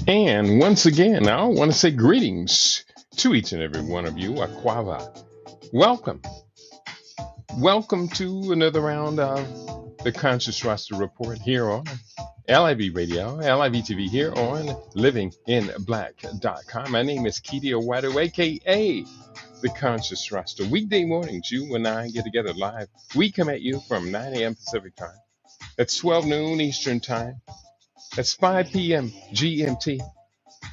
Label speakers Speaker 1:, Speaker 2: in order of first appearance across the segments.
Speaker 1: And once again, I want to say greetings to each and every one of you. Aquava. Welcome. Welcome to another round of the Conscious Roster Report here on LIV Radio, LIV TV here on livinginblack.com. My name is Kedia Wadu, aka the Conscious Roster. Weekday mornings, you and I get together live. We come at you from 9 a.m. Pacific time. That's 12 noon Eastern time. That's 5 p.m. GMT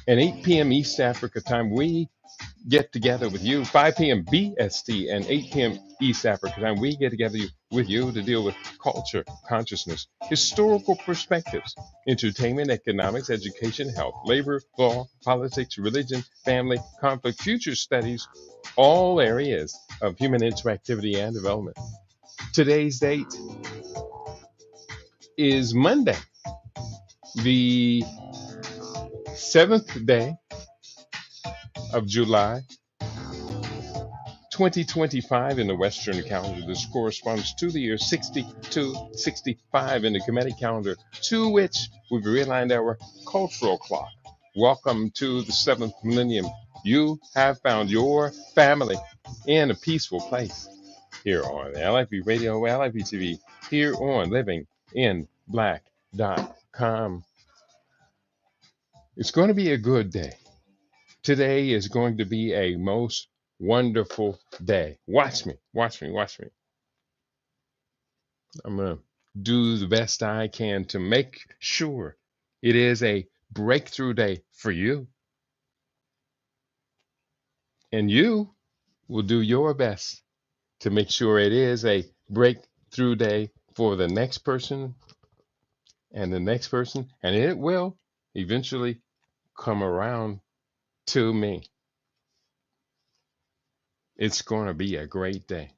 Speaker 1: and 8 p.m. East Africa time. We get together with you 5 p.m. BST and 8 p.m. East Africa time. We get together with you to deal with culture, consciousness, historical perspectives, entertainment, economics, education, health, labor, law, politics, religion, family, conflict, future studies, all areas of human interactivity and development. Today's date is Monday, the 7th day of July, 2025 in the Western calendar. This corresponds to the year 6265 in the Kemetic calendar, to which we've realigned our cultural clock. Welcome to the 7th millennium. You have found your family in a peaceful place here on LIV Radio, LIV TV, here on livinginblack.com. It's going to be a good day. Today is going to be a most wonderful day. Watch me, watch me, watch me. I'm going to do the best I can to make sure it is a breakthrough day for you. And you will do your best to make sure it is a breakthrough day for the next person and the next person. And it will eventually come around to me. It's going to be a great day.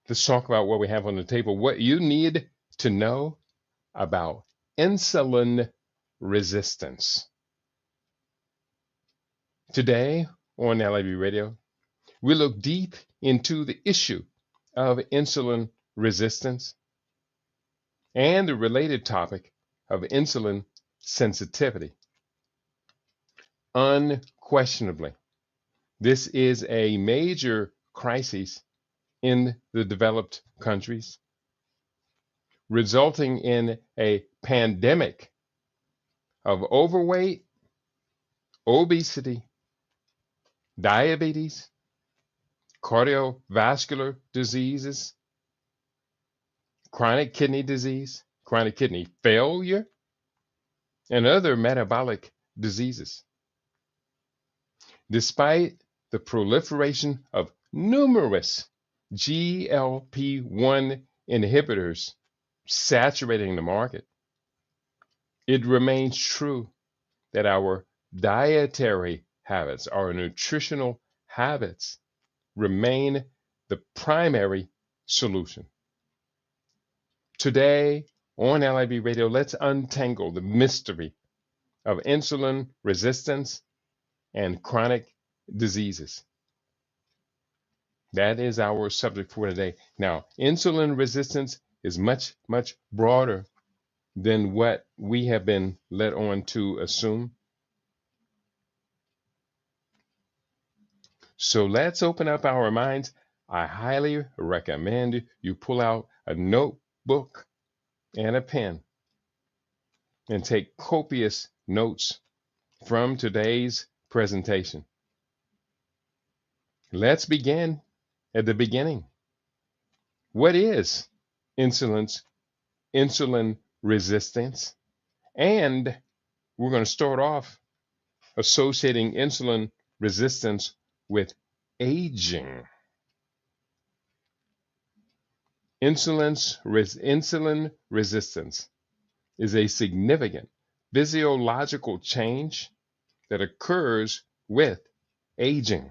Speaker 1: Let's talk about what we have on the table, what you need to know about insulin resistance. Today on LIV Radio, we look deep into the issue of insulin resistance and the related topic of insulin sensitivity. Unquestionably, this is a major crisis in the developed countries, resulting in a pandemic of overweight, obesity, diabetes, cardiovascular diseases, chronic kidney disease, chronic kidney failure, and other metabolic diseases. Despite the proliferation of numerous GLP-1 inhibitors saturating the market, it remains true that our dietary habits, our nutritional habits, remain the primary solution. Today on LIV Radio, let's untangle the mystery of insulin resistance and chronic diseases. That is our subject for today. Now, insulin resistance is much, much broader than what we have been led on to assume. So let's open up our minds. I highly recommend you pull out a notebook and a pen and take copious notes from today's presentation. Let's begin at the beginning. What is insulin resistance? And we're going to start off associating insulin resistance with aging. Insulin resistance is a significant physiological change that occurs with aging,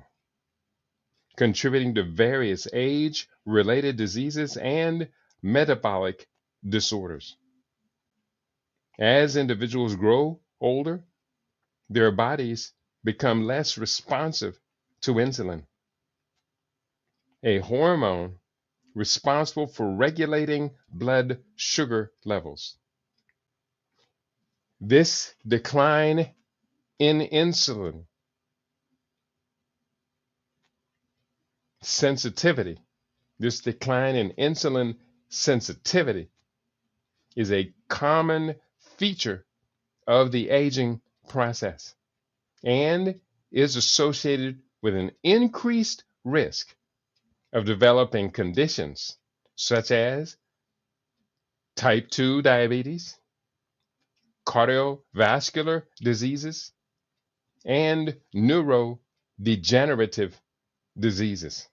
Speaker 1: contributing to various age-related diseases and metabolic disorders. As individuals grow older, their bodies become less responsive to insulin, a hormone responsible for regulating blood sugar levels. This decline in insulin sensitivity, this decline in insulin sensitivity is a common feature of the aging process and is associated with an increased risk of developing conditions such as type 2 diabetes, cardiovascular diseases, and neurodegenerative diseases.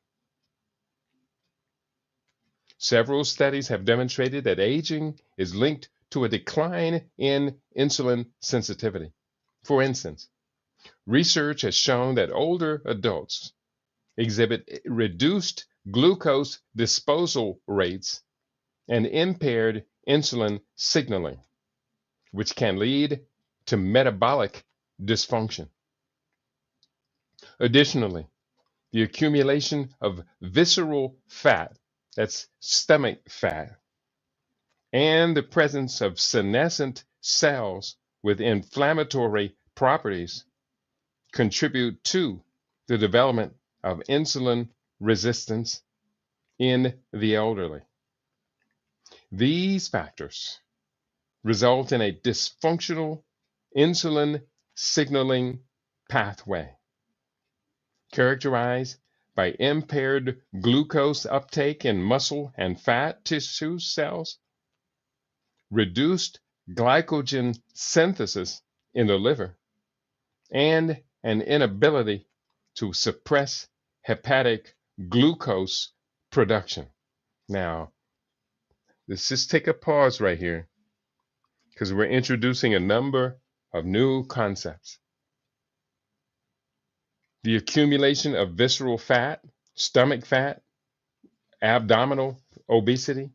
Speaker 1: Several studies have demonstrated that aging is linked to a decline in insulin sensitivity. For instance, research has shown that older adults exhibit reduced glucose disposal rates and impaired insulin signaling, which can lead to metabolic dysfunction. Additionally, the accumulation of visceral fat, that's stomach fat, and the presence of senescent cells with inflammatory properties contribute to the development of insulin resistance in the elderly. These factors result in a dysfunctional insulin signaling pathway characterized by impaired glucose uptake in muscle and fat tissue cells, reduced glycogen synthesis in the liver, and an inability to suppress hepatic glucose production. Now, let's just take a pause right here because we're introducing a number of new concepts. The accumulation of visceral fat, stomach fat, abdominal obesity,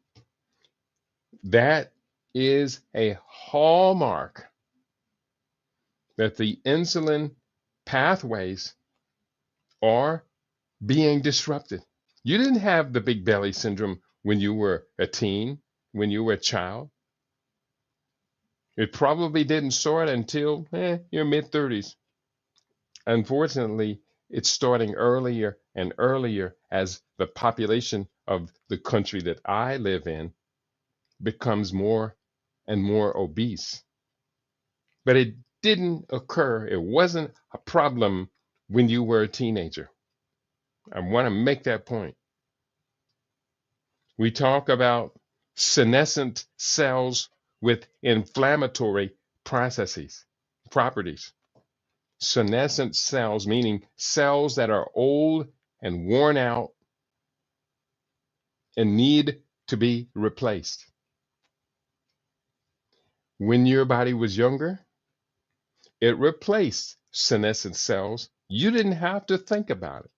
Speaker 1: that is a hallmark that the insulin pathways are being disrupted. You didn't have the big belly syndrome when you were a teen, when you were a child. It probably didn't start until your mid 30s. Unfortunately, it's starting earlier and earlier as the population of the country that I live in becomes more and more obese. But it didn't occur, it wasn't a problem when you were a teenager. I want to make that point. We talk about senescent cells with inflammatory properties. Senescent cells, meaning cells that are old and worn out and need to be replaced. When your body was younger, it replaced senescent cells. You didn't have to think about it.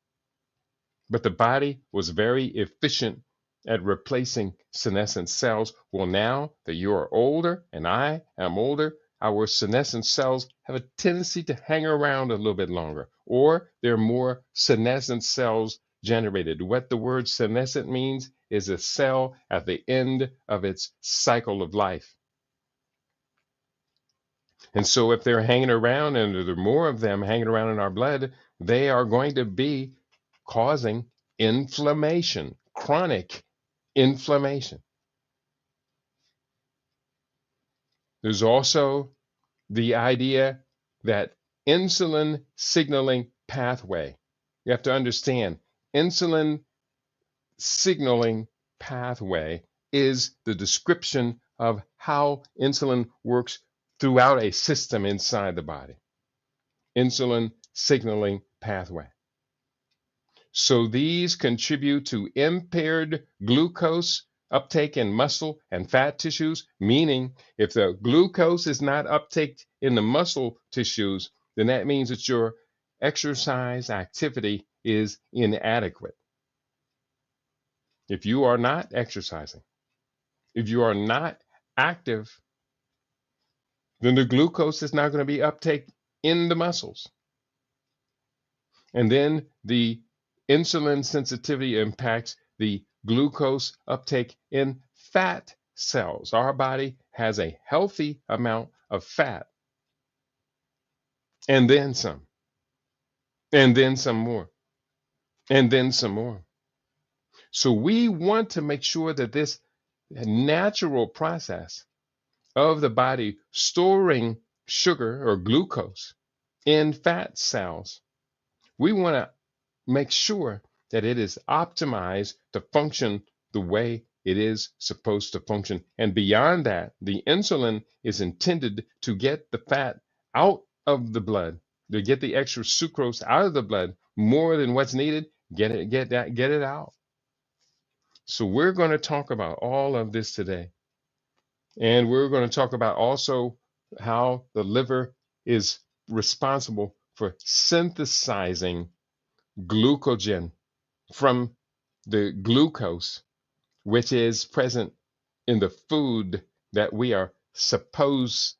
Speaker 1: But the body was very efficient at replacing senescent cells. Well, now that you are older and I am older, our senescent cells have a tendency to hang around a little bit longer, or there are more senescent cells generated. What the word senescent means is a cell at the end of its cycle of life. And so if they're hanging around and there are more of them hanging around in our blood, they are going to be causing inflammation, chronic inflammation. There's also the idea that insulin signaling pathway. You have to understand, insulin signaling pathway is the description of how insulin works throughout a system inside the body. Insulin signaling pathway. So these contribute to impaired glucose uptake in muscle and fat tissues, meaning if the glucose is not uptaked in the muscle tissues, then that means that your exercise activity is inadequate. If you are not exercising, if you are not active, then the glucose is not going to be uptaken in the muscles. And then the insulin sensitivity impacts the glucose uptake in fat cells. Our body has a healthy amount of fat, and then some, and then some more, and then some more. So we want to make sure that this natural process of the body storing sugar or glucose in fat cells, we want to make sure that it is optimized to function the way it is supposed to function. And beyond that, the insulin is intended to get the fat out of the blood, to get the extra sucrose out of the blood more than what's needed, get it out. So we're going to talk about all of this today. And we're going to talk about also how the liver is responsible for synthesizing glucogen from the glucose, which is present in the food that we are supposed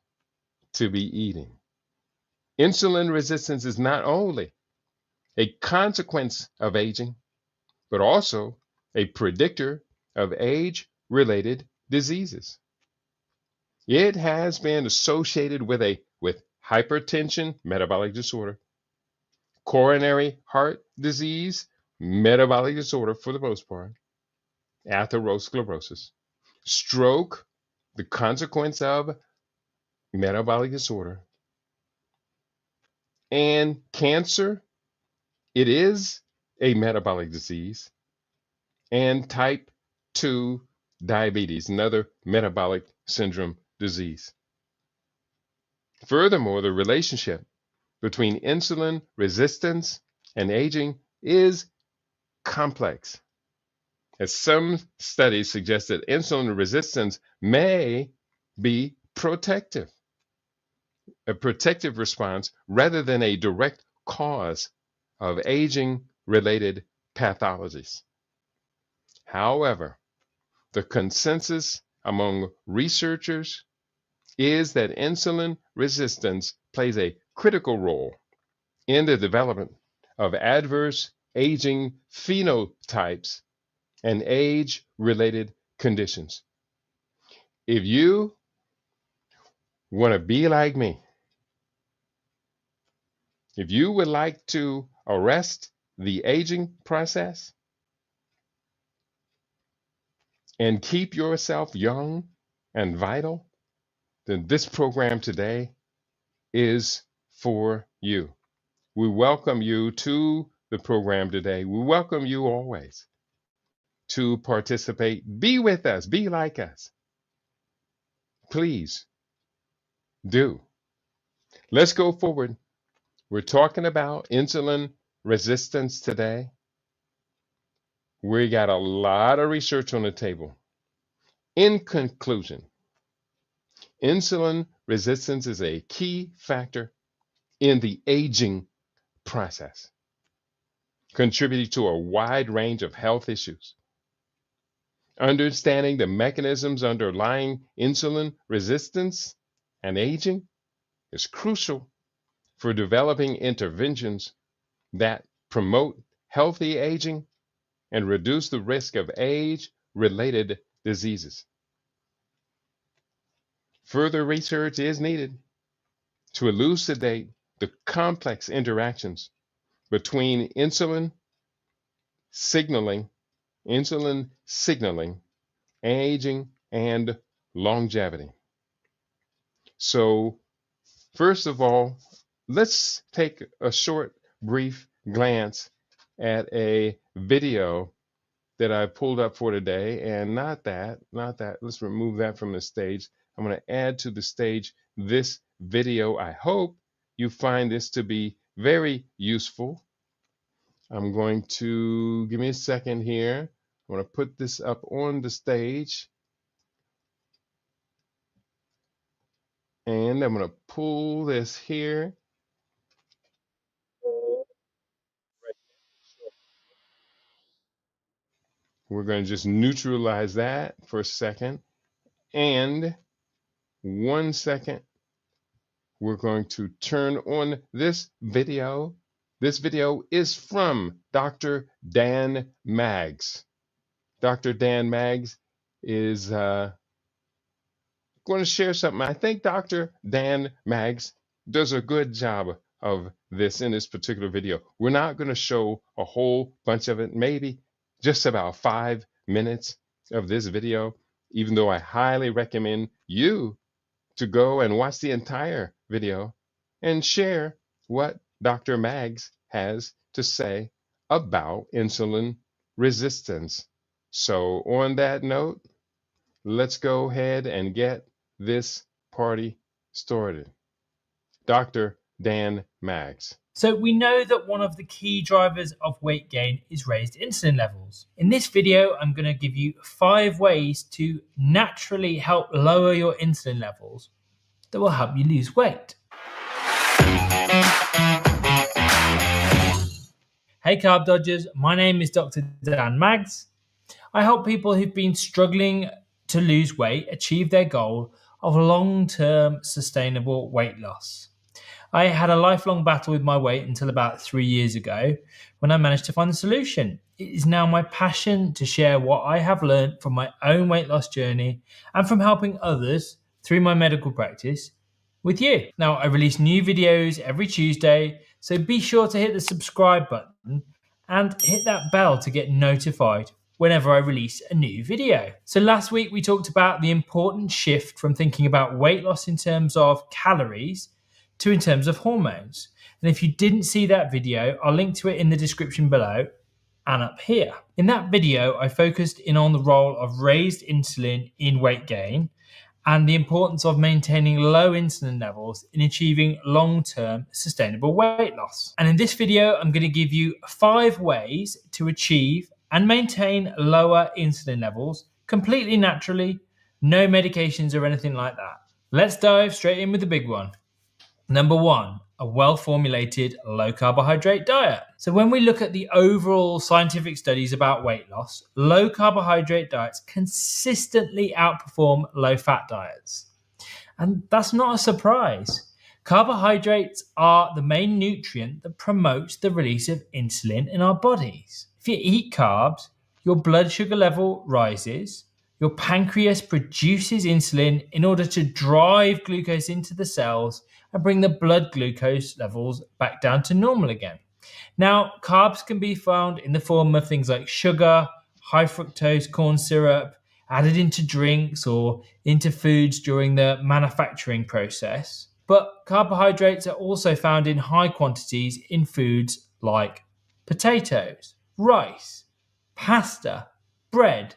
Speaker 1: to be eating. Insulin resistance is not only a consequence of aging, but also a predictor of age-related diseases. It has been associated with hypertension, metabolic disorder, coronary heart disease, metabolic disorder for the most part, atherosclerosis, stroke, the consequence of metabolic disorder, and cancer, it is a metabolic disease, and type 2 diabetes, another metabolic syndrome disease. Furthermore, the relationship between insulin resistance and aging is complex, as some studies suggest that insulin resistance may be a protective response rather than a direct cause of aging-related pathologies. However, the consensus among researchers is that insulin resistance plays a critical role in the development of adverse aging phenotypes and age-related conditions. If you want to be like me, if you would like to arrest the aging process and keep yourself young and vital, then this program today is for you. We welcome you to the program today. We welcome you always to participate. Be with us, be like us. Please do. Let's go forward. We're talking about insulin resistance today. We got a lot of research on the table. In conclusion, insulin resistance is a key factor in the aging process, contributing to a wide range of health issues. Understanding the mechanisms underlying insulin resistance and aging is crucial for developing interventions that promote healthy aging and reduce the risk of age-related diseases. Further research is needed to elucidate the complex interactions between signaling, aging, and longevity. So, first of all, let's take a short, brief glance at a video that I pulled up for today, and not that. Let's remove that from the stage. I'm going to add to the stage this video. I hope you find this to be very useful. I'm going to, give me a second here. I'm going to put this up on the stage. And I'm going to pull this here. We're going to just neutralize that for a second. And 1 second, we're going to turn on this video. This video is from Dr. Dan Maggs. Dr. Dan Maggs is going to share something. I think Dr. Dan Maggs does a good job of this in this particular video. We're not going to show a whole bunch of it, maybe just about 5 minutes of this video, even though I highly recommend you to go and watch the entire video and share what Dr. Maggs has to say about insulin resistance. So, on that note, let's go ahead and get this party started. Dr. Dan Maggs.
Speaker 2: So we know that one of the key drivers of weight gain is raised insulin levels. In this video, I'm going to give you 5 ways to naturally help lower your insulin levels that will help you lose weight. Hey Carb Dodgers, my name is Dr. Dan Maggs. I help people who've been struggling to lose weight achieve their goal of long-term sustainable weight loss. I had a lifelong battle with my weight until about 3 years ago when I managed to find a solution. It is now my passion to share what I have learned from my own weight loss journey and from helping others through my medical practice with you. Now, I release new videos every Tuesday, so be sure to hit the subscribe button and hit that bell to get notified whenever I release a new video. So last week we talked about the important shift from thinking about weight loss in terms of calories to in terms of hormones. And if you didn't see that video, I'll link to it in the description below and up here. In that video, I focused in on the role of raised insulin in weight gain and the importance of maintaining low insulin levels in achieving long-term sustainable weight loss. And in this video, I'm going to give you 5 ways to achieve and maintain lower insulin levels completely naturally, no medications or anything like that. Let's dive straight in with the big one. Number 1, a well-formulated low-carbohydrate diet. So when we look at the overall scientific studies about weight loss, low-carbohydrate diets consistently outperform low-fat diets. And that's not a surprise. Carbohydrates are the main nutrient that promotes the release of insulin in our bodies. If you eat carbs, your blood sugar level rises, your pancreas produces insulin in order to drive glucose into the cells and bring the blood glucose levels back down to normal again. Now, carbs can be found in the form of things like sugar, high fructose corn syrup, added into drinks or into foods during the manufacturing process. But carbohydrates are also found in high quantities in foods like potatoes, rice, pasta, bread,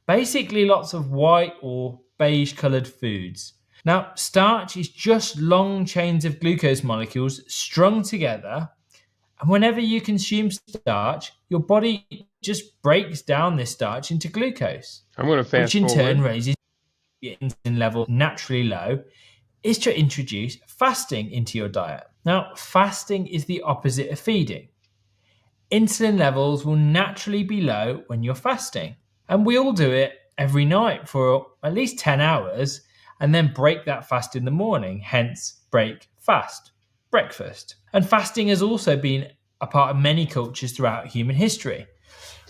Speaker 2: basically lots of white or beige coloured foods. Now, starch is just long chains of glucose molecules strung together, and whenever you consume starch, your body just breaks down this starch into glucose,
Speaker 1: I'm going to fast
Speaker 2: which in turn
Speaker 1: forward.
Speaker 2: raises your insulin level naturally low, is to introduce fasting into your diet. Now, fasting is the opposite of feeding. Insulin levels will naturally be low when you're fasting, and we all do it every night for at least 10 hours and then break that fast in the morning, hence break fast, breakfast. And fasting has also been a part of many cultures throughout human history.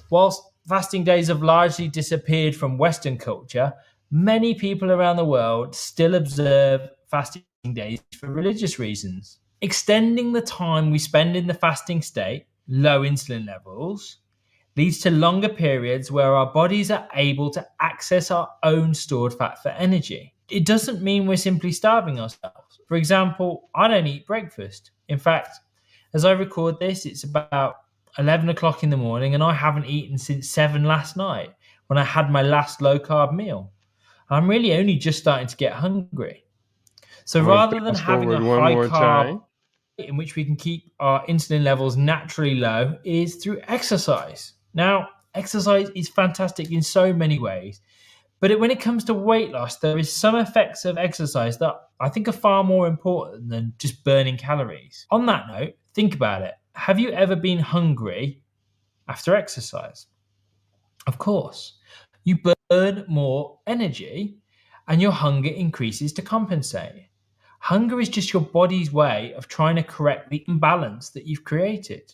Speaker 2: Whilst fasting days have largely disappeared from Western culture, many people around the world still observe fasting days for religious reasons. Extending the time we spend in the fasting state, low insulin levels, leads to longer periods where our bodies are able to access our own stored fat for energy. It doesn't mean we're simply starving ourselves. For example, I don't eat breakfast. In fact, as I record this, it's about 11 o'clock in the morning and I haven't eaten since 7 last night when I had my last low-carb meal. I'm really only just starting to get hungry. So rather than
Speaker 1: Fast
Speaker 2: having a
Speaker 1: forward one more
Speaker 2: high-carb
Speaker 1: time.
Speaker 2: in which we can keep our insulin levels naturally low is through exercise. Now, exercise is fantastic in so many ways, but when it comes to weight loss, there is some effects of exercise that I think are far more important than just burning calories. On that note, think about it. Have you ever been hungry after exercise? Of course. You burn more energy and your hunger increases to compensate. Hunger is just your body's way of trying to correct the imbalance that you've created.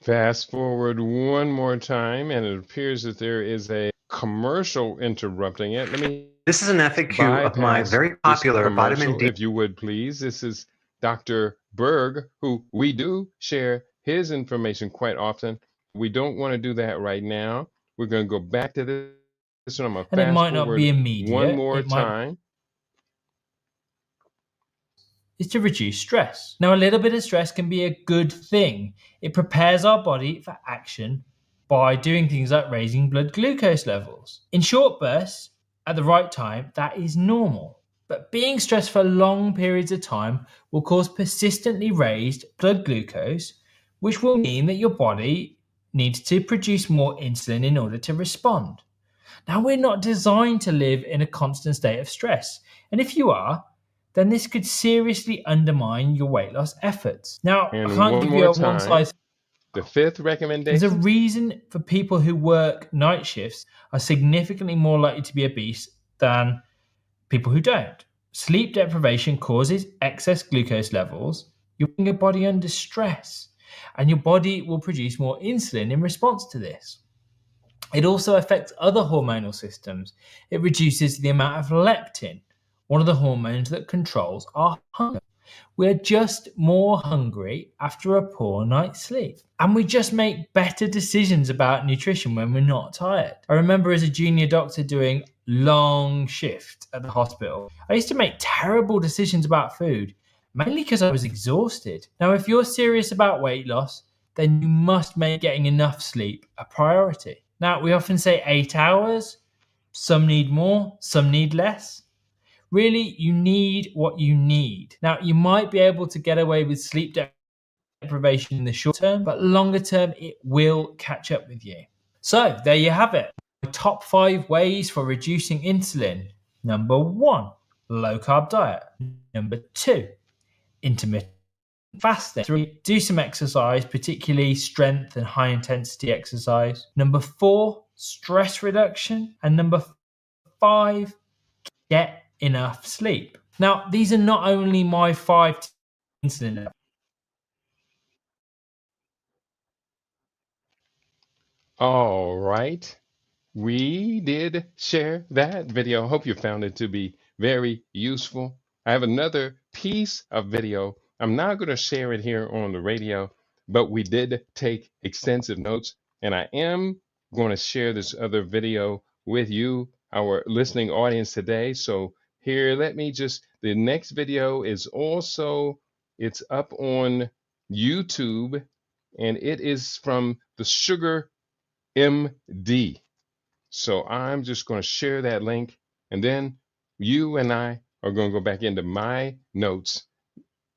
Speaker 1: Fast forward one more time, and it appears that there is a commercial interrupting it. Let me
Speaker 3: This is an FAQ of my
Speaker 1: bypass
Speaker 3: very
Speaker 1: this
Speaker 3: popular vitamin
Speaker 1: commercial,
Speaker 3: D.
Speaker 1: if you would please. This is Dr. Berg, who we do share his information quite often. We don't want to do that right now. We're going to go back to this one. I'm going to
Speaker 2: And it
Speaker 1: fast
Speaker 2: might not be
Speaker 1: forward one
Speaker 2: immediate.
Speaker 1: more
Speaker 2: It might
Speaker 1: time.
Speaker 2: is to reduce stress. Now, a little bit of stress can be a good thing. It prepares our body for action by doing things like raising blood glucose levels. In short bursts, at the right time, that is normal. But being stressed for long periods of time will cause persistently raised blood glucose, which will mean that your body needs to produce more insulin in order to respond. Now, we're not designed to live in a constant state of stress. And if you are, then this could seriously undermine your weight loss efforts. Now, I
Speaker 1: And
Speaker 2: can't
Speaker 1: one
Speaker 2: give you
Speaker 1: more
Speaker 2: a one
Speaker 1: time.
Speaker 2: size.
Speaker 1: The fifth
Speaker 2: There's a
Speaker 1: recommendation.
Speaker 2: reason for people who work night shifts are significantly more likely to be obese than people who don't. Sleep deprivation causes excess glucose levels. You're putting your body under stress, and your body will produce more insulin in response to this. It also affects other hormonal systems. It reduces the amount of leptin, one of the hormones that controls our hunger. We're just more hungry after a poor night's sleep. And we just make better decisions about nutrition when we're not tired. I remember as a junior doctor doing long shifts at the hospital. I used to make terrible decisions about food, mainly because I was exhausted. Now, if you're serious about weight loss, then you must make getting enough sleep a priority. Now, we often say 8 hours. Some need more, some need less. Really, you need what you need. Now, you might be able to get away with sleep deprivation in the short term, but longer term, it will catch up with you. So, there you have it. The top 5 ways for reducing insulin. Number 1, low carb diet. Number 2, intermittent fasting. 3, do some exercise, particularly strength and high intensity exercise. Number 4, stress reduction. And number 5, get enough sleep. Now, these are not only my 5 insulin.
Speaker 1: All right. We did share that video. I hope you found it to be very useful. I have another piece of video. I'm not going to share it here on the radio, but we did take extensive notes, and I am going to share this other video with you, our listening audience today. So here, let me just, the next video is also, it's up on YouTube, and it is from the Sugar MD. So I'm just going to share that link, and then you and I are going to go back into my notes,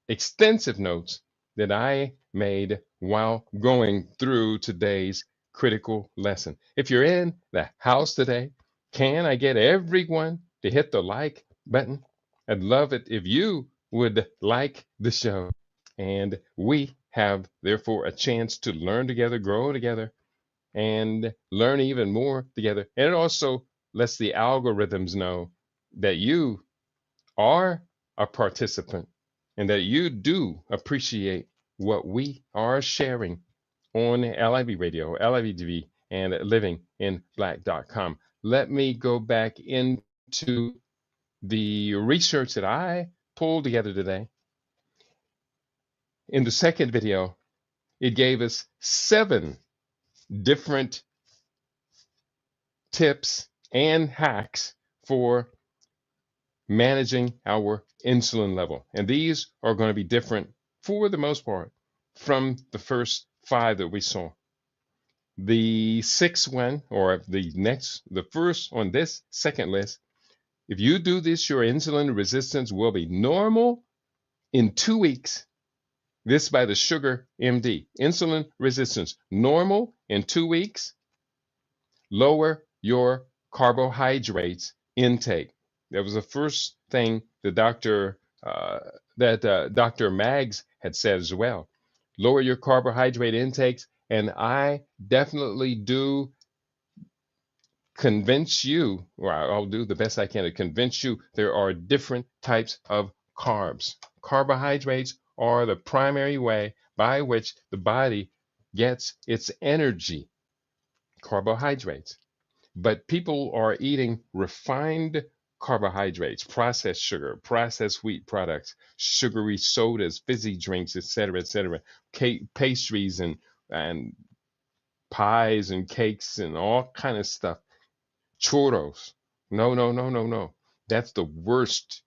Speaker 1: extensive notes that I made while going through today's critical lesson. If you're in the house today, can I get everyone to hit the like button? I'd love it if you would like the show. And we have, therefore, a chance to learn together, grow together, and learn even more together. And it also lets the algorithms know that you are a participant and that you do appreciate what we are sharing on LIV Radio, LIV TV, and livinginblack.com. Let me go back into the research that I pulled together today. In the second video, it gave us 7 different tips and hacks for managing our insulin level. And these are going to be different for the most part from the first 5 that we saw. The sixth one, or the first on this second list, if you do this, your insulin resistance will be normal in 2 weeks. This by the Sugar MD. Insulin resistance normal in 2 weeks. Lower your carbohydrates intake. That was the first thing the Dr. Dr. Maggs had said as well. Lower your carbohydrate intakes, and I definitely do convince you, or I'll do the best I can to convince you, there are different types of carbs. Carbohydrates are the primary way by which the body gets its energy. Carbohydrates. But people are eating refined carbohydrates, processed sugar, processed wheat products, sugary sodas, fizzy drinks, etc., pastries and pies and cakes and all kind of stuff. Churros. No, no, no, no, no. That's the worst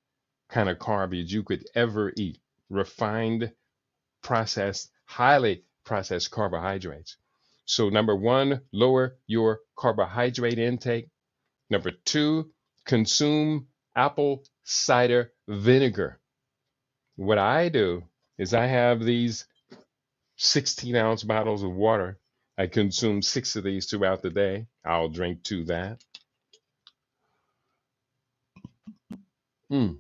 Speaker 1: kind of garbage you could ever eat. Refined, processed, highly processed carbohydrates. So, number one, lower your carbohydrate intake. Number two, consume apple cider vinegar. What I do is I have these 16-ounce bottles of water. I consume 6 of these throughout the day. I'll drink 2 that. Mm.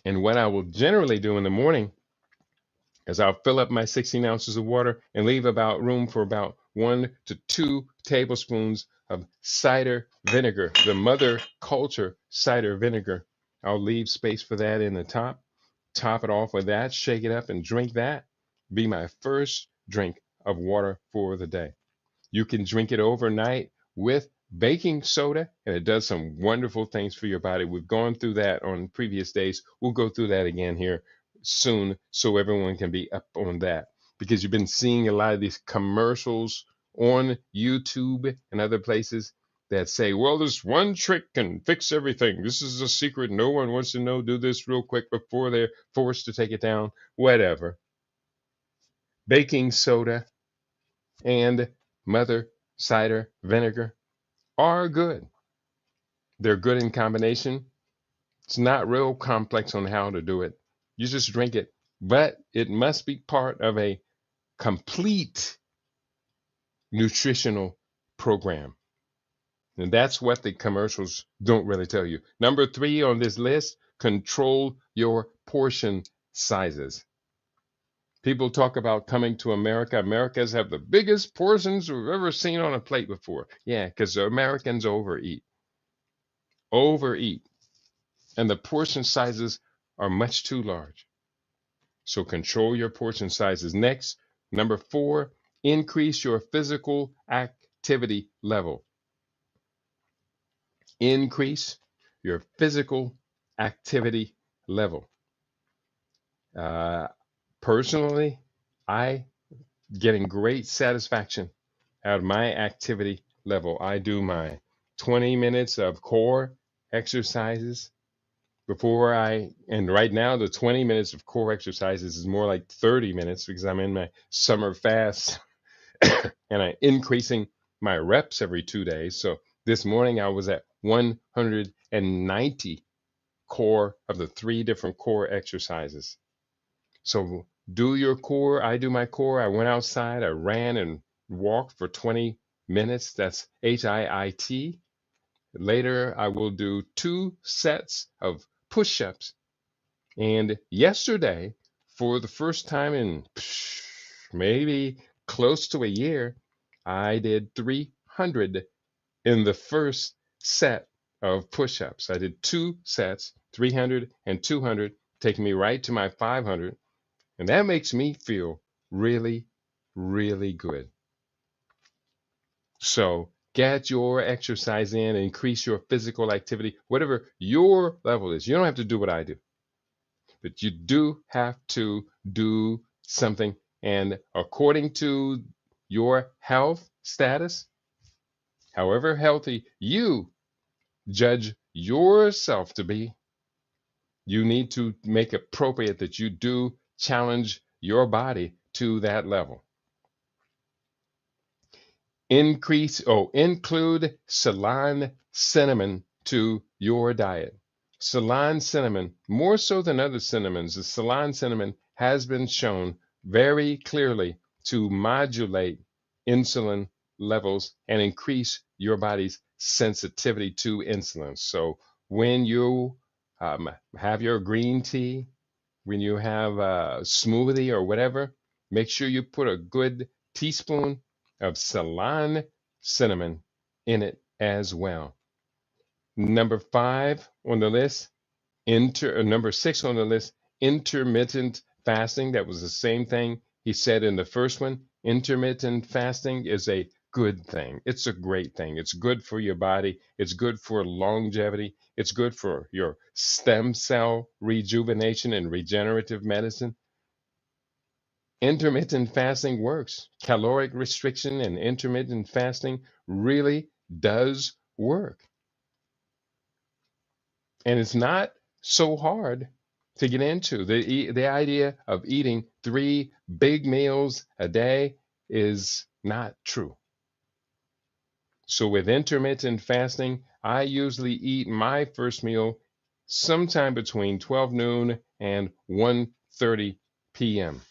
Speaker 1: And what I will generally do in the morning is I'll fill up my 16 ounces of water and leave about room for about 1 to 2 tablespoons of cider vinegar, the mother culture cider vinegar. I'll leave space for that in the top. Top it off with that, shake it up, and drink that. Be my first drink of water for the day. You can drink it overnight with baking soda, and it does some wonderful things for your body. We've gone through that on previous days. We'll go through that again here soon so everyone can be up on that, because you've been seeing a lot of these commercials on YouTube and other places that say, well, this one trick can fix everything. This is a secret. No one wants to know. Do this real quick before they're forced to take it down. Whatever. Baking soda and mother cider vinegar are good. They're good in combination. It's not real complex on how to do it. You just drink it, but it must be part of a complete nutritional program. And that's what the commercials don't really tell you. Number 3 on this list, control your portion sizes. People talk about coming to America. Americans have the biggest portions we've ever seen on a plate before. Yeah, because the Americans overeat. And the portion sizes are much too large. So control your portion sizes. Next, number 4, increase your physical activity level. Increase your physical activity level. Personally, I getting great satisfaction out of my activity level. I do my 20 minutes of core exercises and right now the 20 minutes of core exercises is more like 30 minutes because I'm in my summer fast and I'm increasing my reps every 2 days. So this morning I was at 190 core of the 3 different core exercises. So do your core. I do my core. I went outside. I ran and walked for 20 minutes. That's HIIT. Later, I will do 2 sets of push-ups. And yesterday, for the first time in maybe close to a year, I did 300 in the first set of push-ups. I did 2 sets, 300 and 200, taking me right to my 500. And that makes me feel really, really good. So get your exercise in, increase your physical activity, whatever your level is. You don't have to do what I do, but you do have to do something. And according to your health status, however healthy you judge yourself to be, you need to make appropriate that you do challenge your body to that level. Include Ceylon cinnamon to your diet. Ceylon cinnamon, more so than other cinnamons, the Ceylon cinnamon has been shown very clearly to modulate insulin levels and increase your body's sensitivity to insulin. So when you have your green tea, when you have a smoothie or whatever, make sure you put a good teaspoon of Ceylon cinnamon in it as well. Number 6 on the list, intermittent fasting. That was the same thing he said in the first one. Intermittent fasting is a good thing. It's a great thing. It's good for your body. It's good for longevity. It's good for your stem cell rejuvenation and regenerative medicine. Intermittent fasting works. Caloric restriction and intermittent fasting really does work. And it's not so hard to get into. The idea of eating 3 big meals a day is not true. So with intermittent fasting, I usually eat my first meal sometime between 12 noon and 1:30 p.m.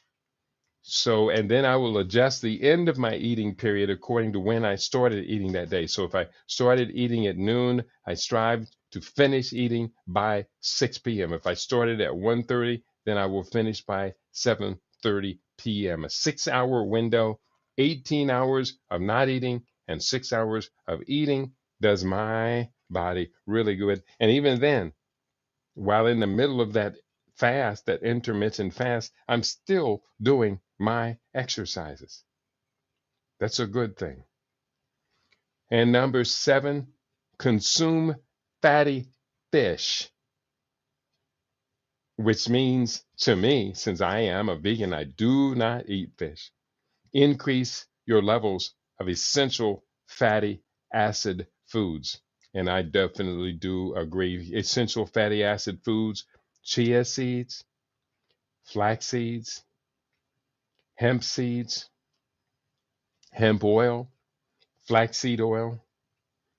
Speaker 1: So, and then I will adjust the end of my eating period according to when I started eating that day. So if I started eating at noon, I strive to finish eating by 6 p.m. If I started at 1:30, then I will finish by 7:30 p.m. A 6-hour window, 18 hours of not eating and 6 hours of eating does my body really good. And even then, while in the middle of that fast, that intermittent fast, I'm still doing my exercises. That's a good thing. And number 7, consume fatty fish, which means to me, since I am a vegan, I do not eat fish. Increase your levels of essential fatty acid foods. And I definitely do agree. Essential fatty acid foods, chia seeds, flax seeds, hemp seeds, hemp oil, flaxseed oil.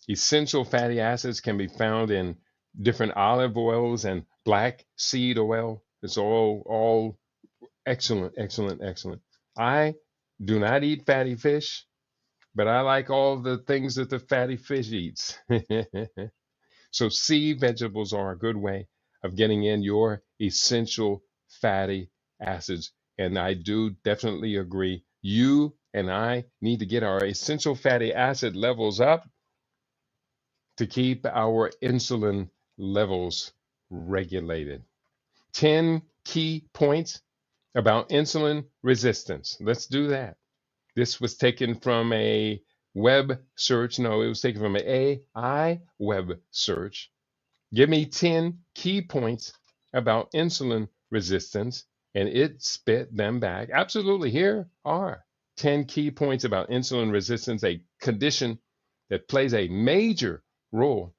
Speaker 1: Essential fatty acids can be found in different olive oils and black seed oil. It's all excellent, excellent, excellent. I do not eat fatty fish, but I like all the things that the fatty fish eats. So sea vegetables are a good way of getting in your essential fatty acids. And I do definitely agree. You and I need to get our essential fatty acid levels up to keep our insulin levels regulated. 10 key points about insulin resistance. Let's do that. This was taken from a web search. No, it was taken from an AI web search. Give me 10 key points about insulin resistance, and it spit them back. Absolutely, here are 10 key points about insulin resistance, a condition that plays a major role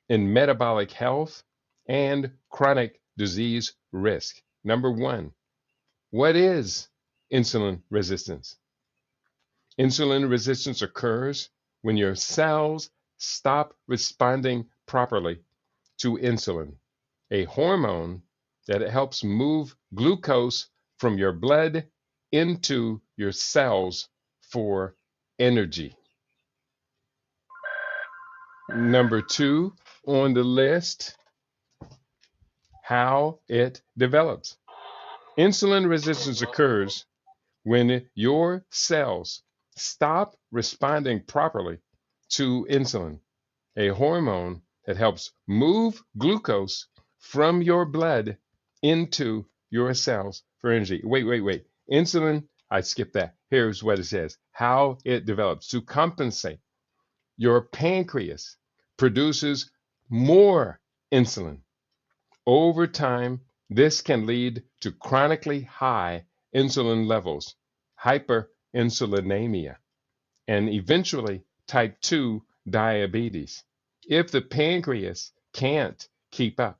Speaker 1: in metabolic health and chronic disease risk. Number 1, what is insulin resistance? Insulin resistance occurs when your cells stop responding properly to insulin, a hormone that helps move glucose from your blood into your cells for energy. Number 2 on the list, how it develops. Insulin resistance occurs when your cells stop responding properly to insulin, a hormone that helps move glucose from your blood into your cells for energy. Wait. Insulin, I skipped that. Here's what it says, how it develops. To compensate, your pancreas produces more insulin. Over time, this can lead to chronically high insulin levels, hyperinsulinemia, and eventually type 2 diabetes if the pancreas can't keep up.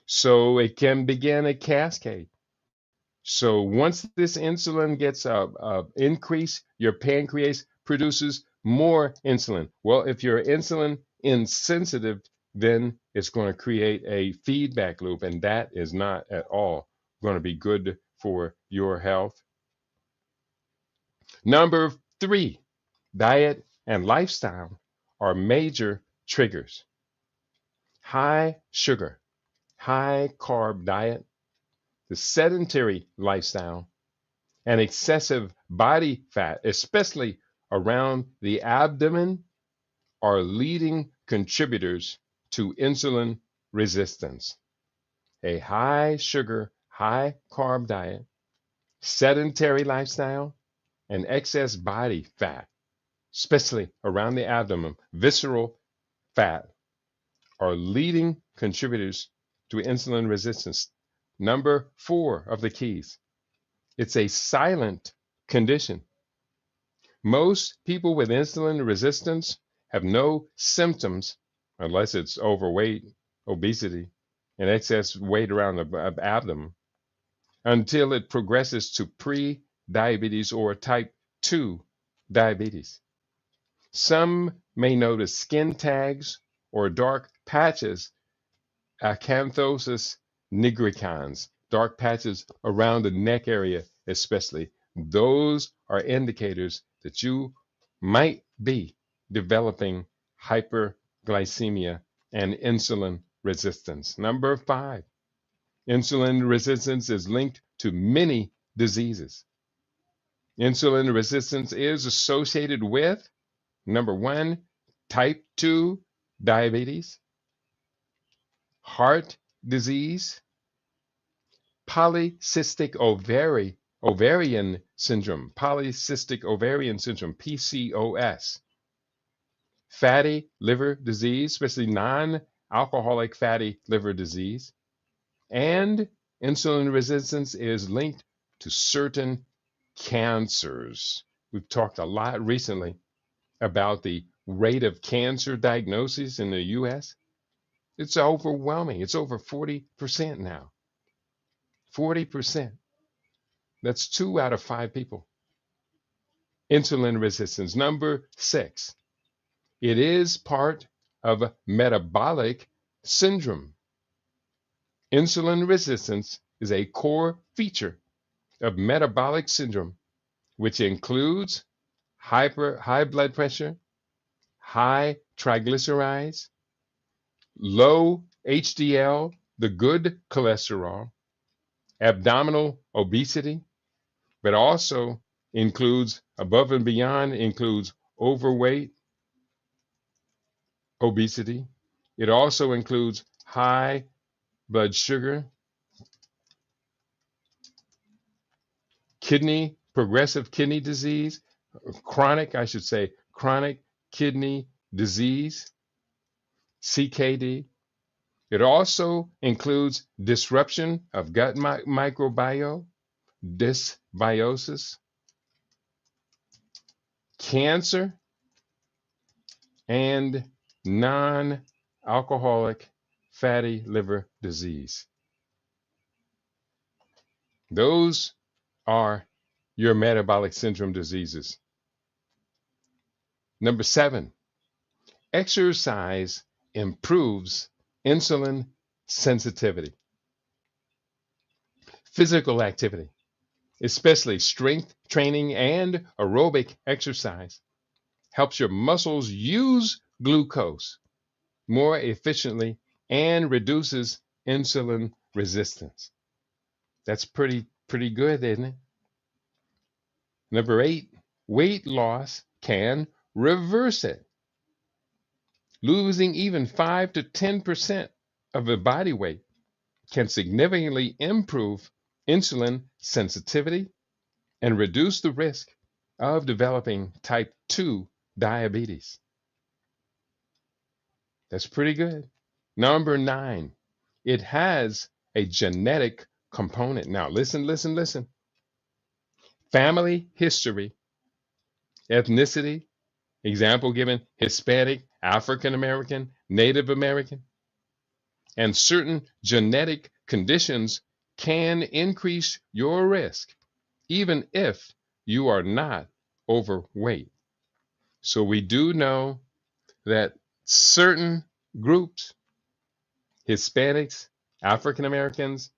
Speaker 1: So it can begin a cascade. So once this insulin gets increase, your pancreas produces more insulin. Well, if you're insulin insensitive, then it's going to create a feedback loop, and that is not at all going to be good for your health. Number 3, diet and lifestyle are major triggers. High sugar, high carb diet, the sedentary lifestyle, and excessive body fat, especially around the abdomen, are leading contributors to insulin resistance. A high sugar, high carb diet, sedentary lifestyle, and excess body fat especially around the abdomen, visceral fat, are leading contributors to insulin resistance. Number 4 of the keys, it's a silent condition. Most people with insulin resistance have no symptoms unless it's overweight, obesity, and excess weight around the abdomen until it progresses to pre-diabetes or type 2 diabetes. Some may notice skin tags or dark patches, acanthosis nigricans, dark patches around the neck area especially. Those are indicators that you might be developing hyperglycemia and insulin resistance. Number 5, insulin resistance is linked to many diseases. Insulin resistance is associated with, number 1, type 2 diabetes, heart disease, polycystic ovarian syndrome, PCOS, fatty liver disease, especially non-alcoholic fatty liver disease, and insulin resistance is linked to certain cancers. We've talked a lot recently about the rate of cancer diagnoses in the US. It's overwhelming. It's over 40% now. 40%. That's 2 out of 5 people. Insulin resistance. Number 6, it is part of metabolic syndrome. Insulin resistance is a core feature of metabolic syndrome, which includes high blood pressure, high triglycerides, low HDL, the good cholesterol, abdominal obesity, but also includes, above and beyond, includes overweight, obesity. It also includes high blood sugar, progressive kidney disease, chronic kidney disease, CKD. It also includes disruption of gut microbiome, dysbiosis, cancer, and non-alcoholic fatty liver disease. Those are your metabolic syndrome diseases. Number 7, exercise improves insulin sensitivity. Physical activity, especially strength training and aerobic exercise, helps your muscles use glucose more efficiently and reduces insulin resistance. That's pretty good, isn't it? Number 8, weight loss can reverse it. Losing even 5 to 10% of the body weight can significantly improve insulin sensitivity and reduce the risk of developing type 2 diabetes. That's pretty good. Number 9, it has a genetic component. Now, listen. Family history, ethnicity, example given, Hispanic, African American, Native American, and certain genetic conditions can increase your risk, even if you are not overweight. So we do know that certain groups, Hispanics, African Americans,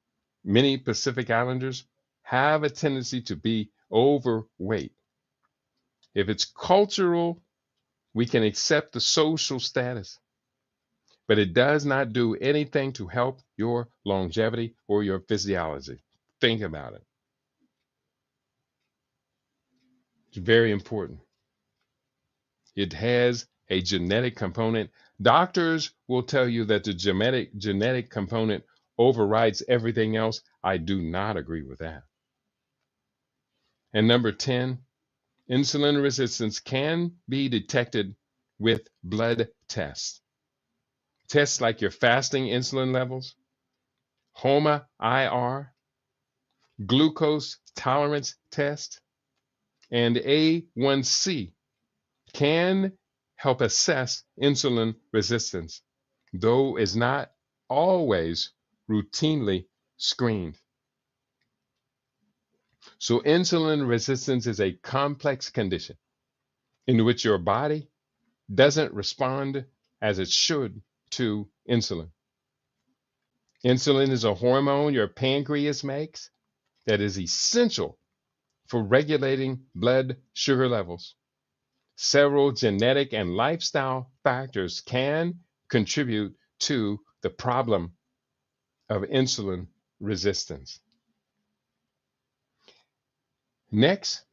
Speaker 1: many Pacific Islanders, have a tendency to be overweight. If it's cultural, we can accept the social status, but it does not do anything to help your longevity or your physiology. Think about it. It's very important. It has a genetic component. Doctors will tell you that the genetic component overrides everything else. I do not agree with that. And number 10, Insulin resistance can be detected with blood tests. Tests like your fasting insulin levels, HOMA IR, glucose tolerance test, and A1C can help assess insulin resistance, though is not always routinely screened. So insulin resistance is a complex condition in which your body doesn't respond as it should to insulin. Insulin is a hormone your pancreas makes that is essential for regulating blood sugar levels. Several genetic and lifestyle factors can contribute to the problem of insulin resistance. Next,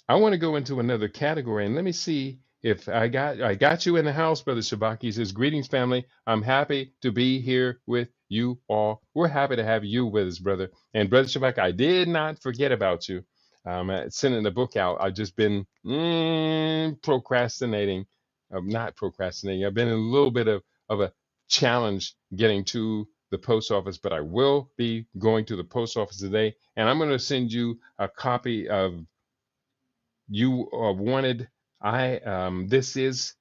Speaker 1: I want to go into another category, and let me see if I got you in the house, Brother Shabaki. He says, "Greetings, family. I'm happy to be here with you all. We're happy to have you with us, brother." And Brother Shabaki, I did not forget about you. Sending the book out. I've just been procrastinating. Not procrastinating. I've been in a little bit of a challenge getting to the post office, but I will be going to the post office today, and I'm going to send you a copy of You Wanted. This is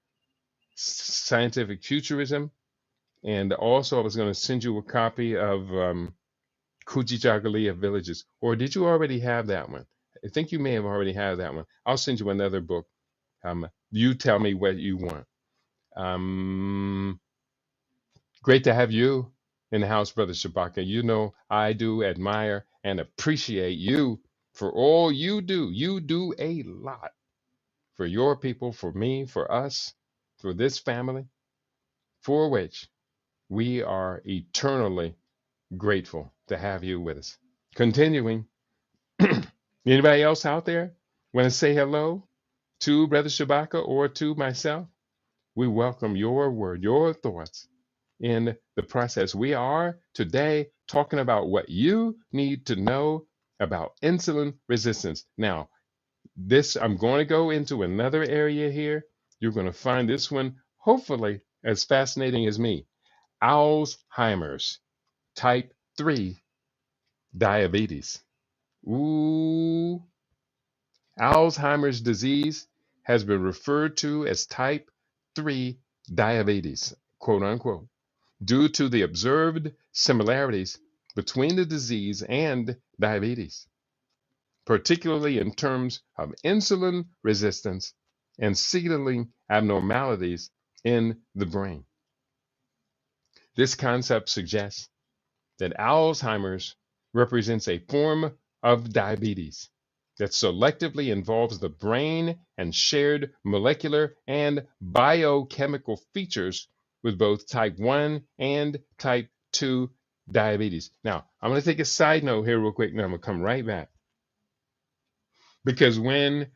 Speaker 1: Scientific Futurism, and also I was going to send you a copy of Kujijagalia Villages. Or did you already have that one? I think you may have already had that one. I'll send you another book. You tell me what you want. Great to have you in the house, Brother Shabaka. You know I do admire and appreciate you for all you do. You do a lot for your people, for me, for us, for this family, for which we are eternally grateful to have you with us. Continuing, anybody else out there want to say hello to Brother Shabaka or to myself? We welcome your word, your thoughts in the process. We are today talking about what you need to know about insulin resistance. Now, I'm going to go into another area here. You're going to find this one hopefully as fascinating as me. Alzheimer's type 3 diabetes. Ooh, Alzheimer's disease has been referred to as type 3 diabetes, quote unquote, due to the observed similarities between the disease and diabetes, particularly in terms of insulin resistance and signaling abnormalities in the brain. This concept suggests that Alzheimer's represents a form of diabetes that selectively involves the brain and shared molecular and biochemical features with both type 1 and type 2 diabetes. Now, I'm going to take a side note here real quick, and I'm going to come right back. Because when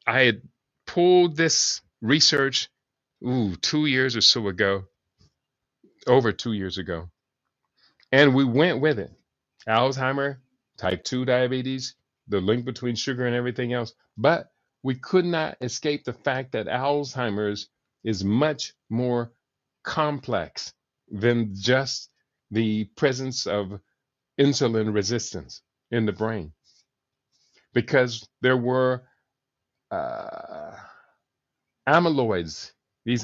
Speaker 1: I had pulled this research, 2 years or so ago, over 2 years ago, and we went with it. Alzheimer, type 2 diabetes, the link between sugar and everything else. But we could not escape the fact that Alzheimer's is much more complex than just the presence of insulin resistance in the brain. Because there were amyloids, these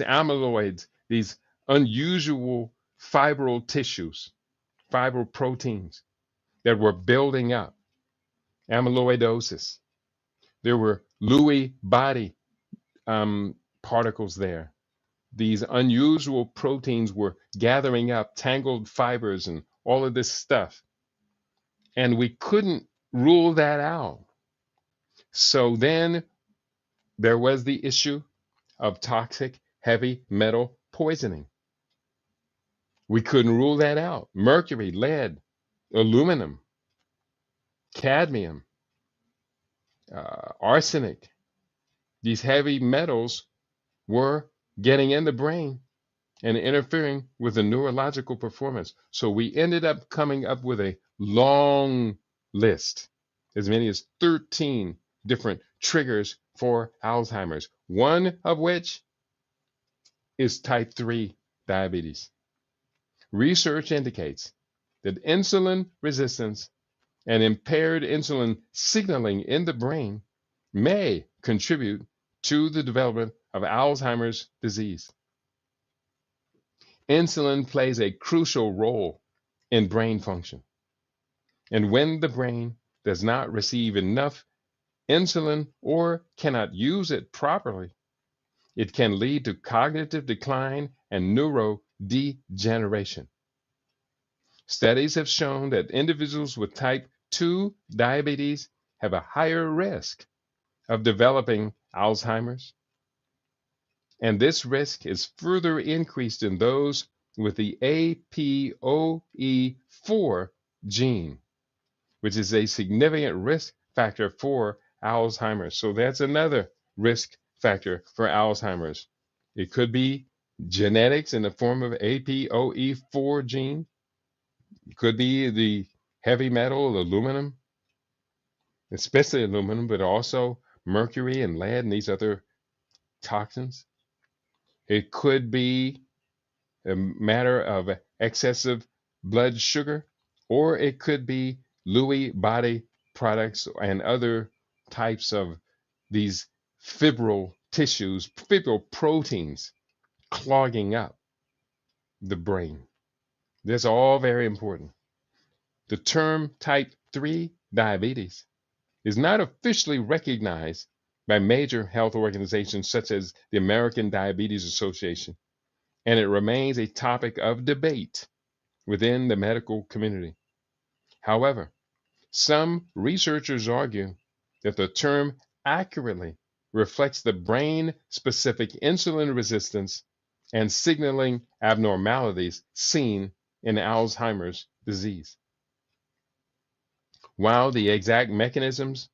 Speaker 1: unusual fibral tissues, fibral proteins that were building up, amyloidosis. There were Lewy body particles there. These unusual proteins were gathering up tangled fibers and all of this stuff. And we couldn't rule that out. So then there was the issue of toxic heavy metal poisoning. We couldn't rule that out. Mercury, lead, aluminum, cadmium, arsenic. These heavy metals were getting in the brain and interfering with the neurological performance. So we ended up coming up with a long list, as many as 13 different triggers for Alzheimer's, one of which is type 3 diabetes. Research indicates that insulin resistance and impaired insulin signaling in the brain may contribute to the development of Alzheimer's disease. Insulin plays a crucial role in brain function. And when the brain does not receive enough insulin or cannot use it properly, it can lead to cognitive decline and neurodegeneration. Studies have shown that individuals with type 2 diabetes have a higher risk of developing Alzheimer's. And this risk is further increased in those with the APOE4 gene, which is a significant risk factor for Alzheimer's. So that's another risk factor for Alzheimer's. It could be genetics in the form of APOE4 gene. It could be the heavy metal, aluminum, especially aluminum, but also mercury and lead and these other toxins. It could be a matter of excessive blood sugar, or it could be Lewy body products and other types of these fibril tissues, fibril proteins clogging up the brain. That's all very important. The term type 3 diabetes is not officially recognized by major health organizations such as the American Diabetes Association, and it remains a topic of debate within the medical community. However, some researchers argue that the term accurately reflects the brain-specific insulin resistance and signaling abnormalities seen in Alzheimer's disease. While the exact mechanisms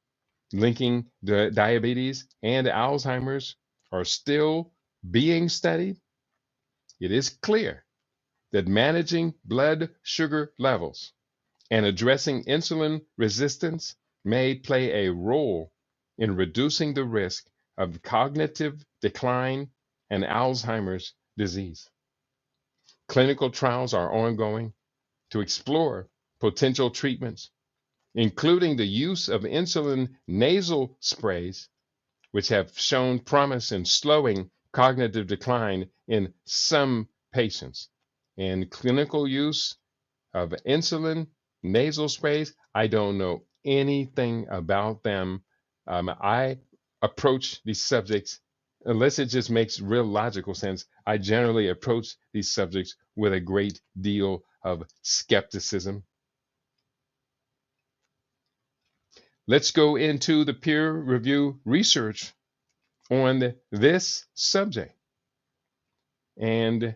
Speaker 1: linking the diabetes and Alzheimer's are still being studied, it is clear that managing blood sugar levels and addressing insulin resistance may play a role in reducing the risk of cognitive decline and Alzheimer's disease. Clinical trials are ongoing to explore potential treatments, including the use of insulin nasal sprays, which have shown promise in slowing cognitive decline in some patients. And clinical use of insulin nasal sprays, I don't know anything about them. I approach these subjects, unless it just makes real logical sense, I generally approach these subjects with a great deal of skepticism. Let's go into the peer review research on this subject. And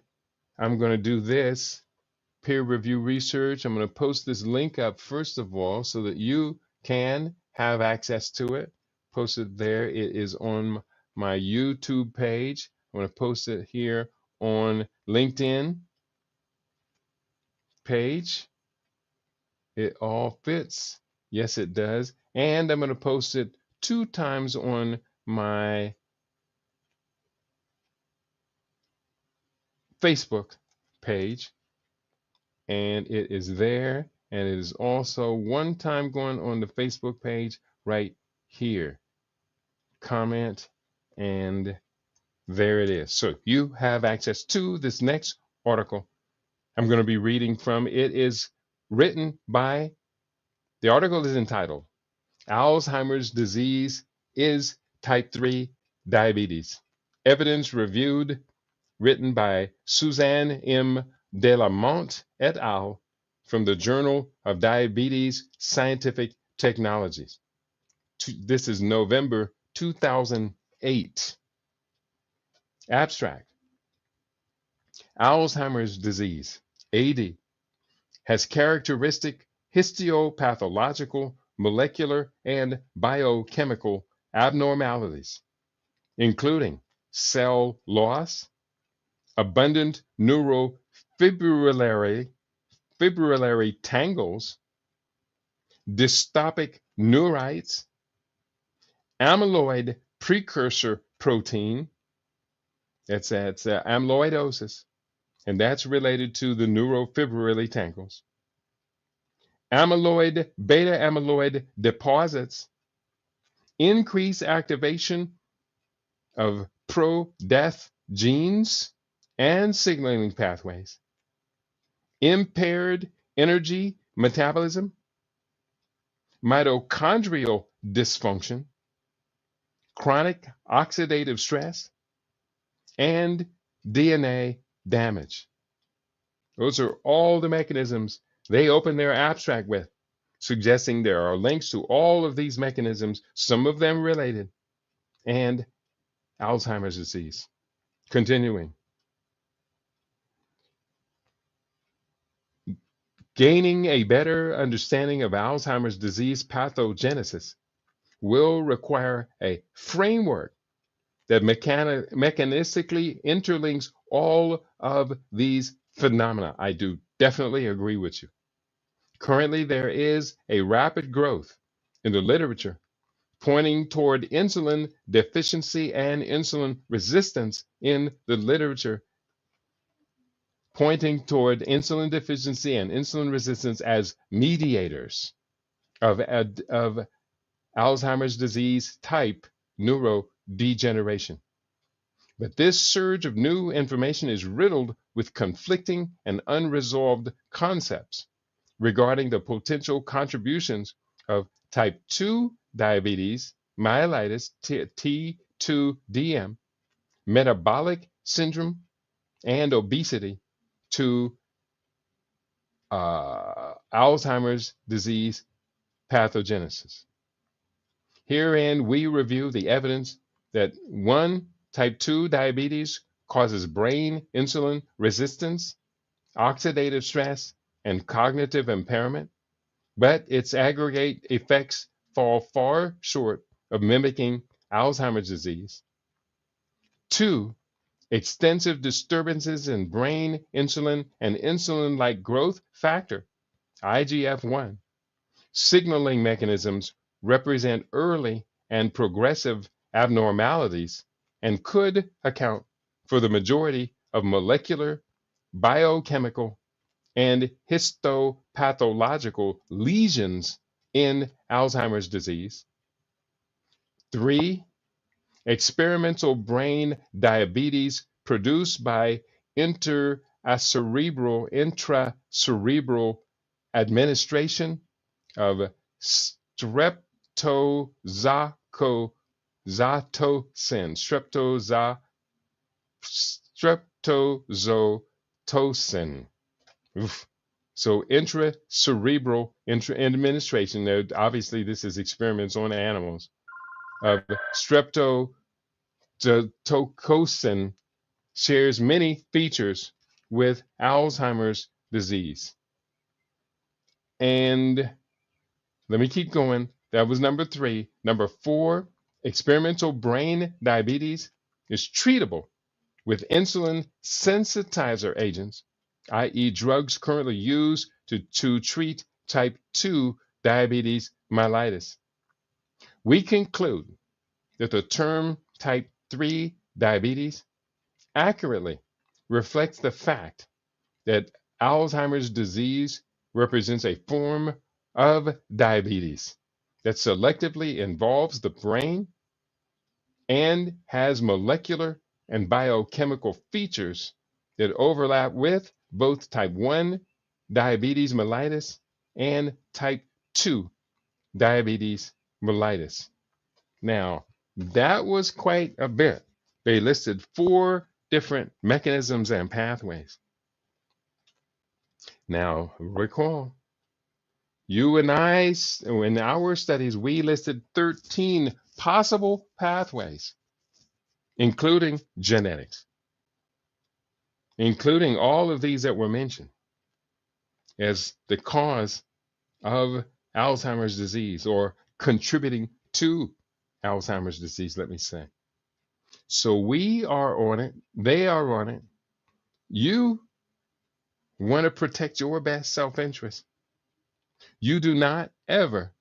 Speaker 1: I'm going to do this peer review research. I'm going to post this link up first of all so that you can have access to it. Post it there. It is on my YouTube page. I'm going to post it here on LinkedIn page. It all fits. Yes, it does. And I'm going to post it 2 times on my Facebook page. And it is there. And it is also 1 time going on the Facebook page right here. Comment, and there it is. So you have access to this next article I'm going to be reading from. It is written by, the article is entitled, Alzheimer's Disease is Type 3 Diabetes. Evidence Reviewed, written by Suzanne M. Delamont et al. From the Journal of Diabetes Scientific Technologies. This is November 2008. Abstract. Alzheimer's disease, AD, has characteristic histopathological, molecular, and biochemical abnormalities, including cell loss, abundant neurofibrillary tangles, dystopic neurites, amyloid precursor protein, that's amyloidosis, and that's related to the neurofibrillary tangles. Amyloid, beta amyloid deposits increase activation of pro-death genes and signaling pathways, impaired energy metabolism, mitochondrial dysfunction, chronic oxidative stress, and DNA damage. Those are all the mechanisms they open their abstract with, suggesting there are links to all of these mechanisms, some of them related, and Alzheimer's disease. Continuing, gaining a better understanding of Alzheimer's disease pathogenesis will require a framework that mechanistically interlinks all of these phenomena. I do definitely agree with you. Currently, there is a rapid growth in the literature pointing toward insulin deficiency and insulin resistance in the literature, pointing toward insulin deficiency and insulin resistance as mediators of Alzheimer's disease type neurodegeneration. But this surge of new information is riddled with conflicting and unresolved concepts regarding the potential contributions of type 2 diabetes, myelitis, T2DM, metabolic syndrome, and obesity to Alzheimer's disease pathogenesis. Herein, we review the evidence that 1. Type 2 diabetes causes brain insulin resistance, oxidative stress, and cognitive impairment, but its aggregate effects fall far short of mimicking Alzheimer's disease. 2. Extensive disturbances in brain insulin and insulin-like growth factor, IGF-1, signaling mechanisms represent early and progressive abnormalities and could account for the majority of molecular, biochemical, and histopathological lesions in Alzheimer's disease. 3. Experimental brain diabetes produced by intracerebral administration of streptozotocin. Oof. So intracerebral administration, now obviously this is experiments on animals, of streptozotocin shares many features with Alzheimer's disease. And let me keep going. That was number 3. Number 4, experimental brain diabetes is treatable with insulin sensitizer agents, i.e., drugs currently used to treat type 2 diabetes mellitus. We conclude that the term type 3 diabetes accurately reflects the fact that Alzheimer's disease represents a form of diabetes that selectively involves the brain and has molecular and biochemical features that overlap with both type 1 diabetes mellitus and type 2 diabetes mellitus. Now, that was quite a bit. They listed 4 different mechanisms and pathways. Now, recall, you and I, in our studies, we listed 13 possible pathways, including genetics, including all of these that were mentioned as the cause of Alzheimer's disease or contributing to Alzheimer's disease, let me say. So we are on it. They are on it. You want to protect your best self-interest. You do not ever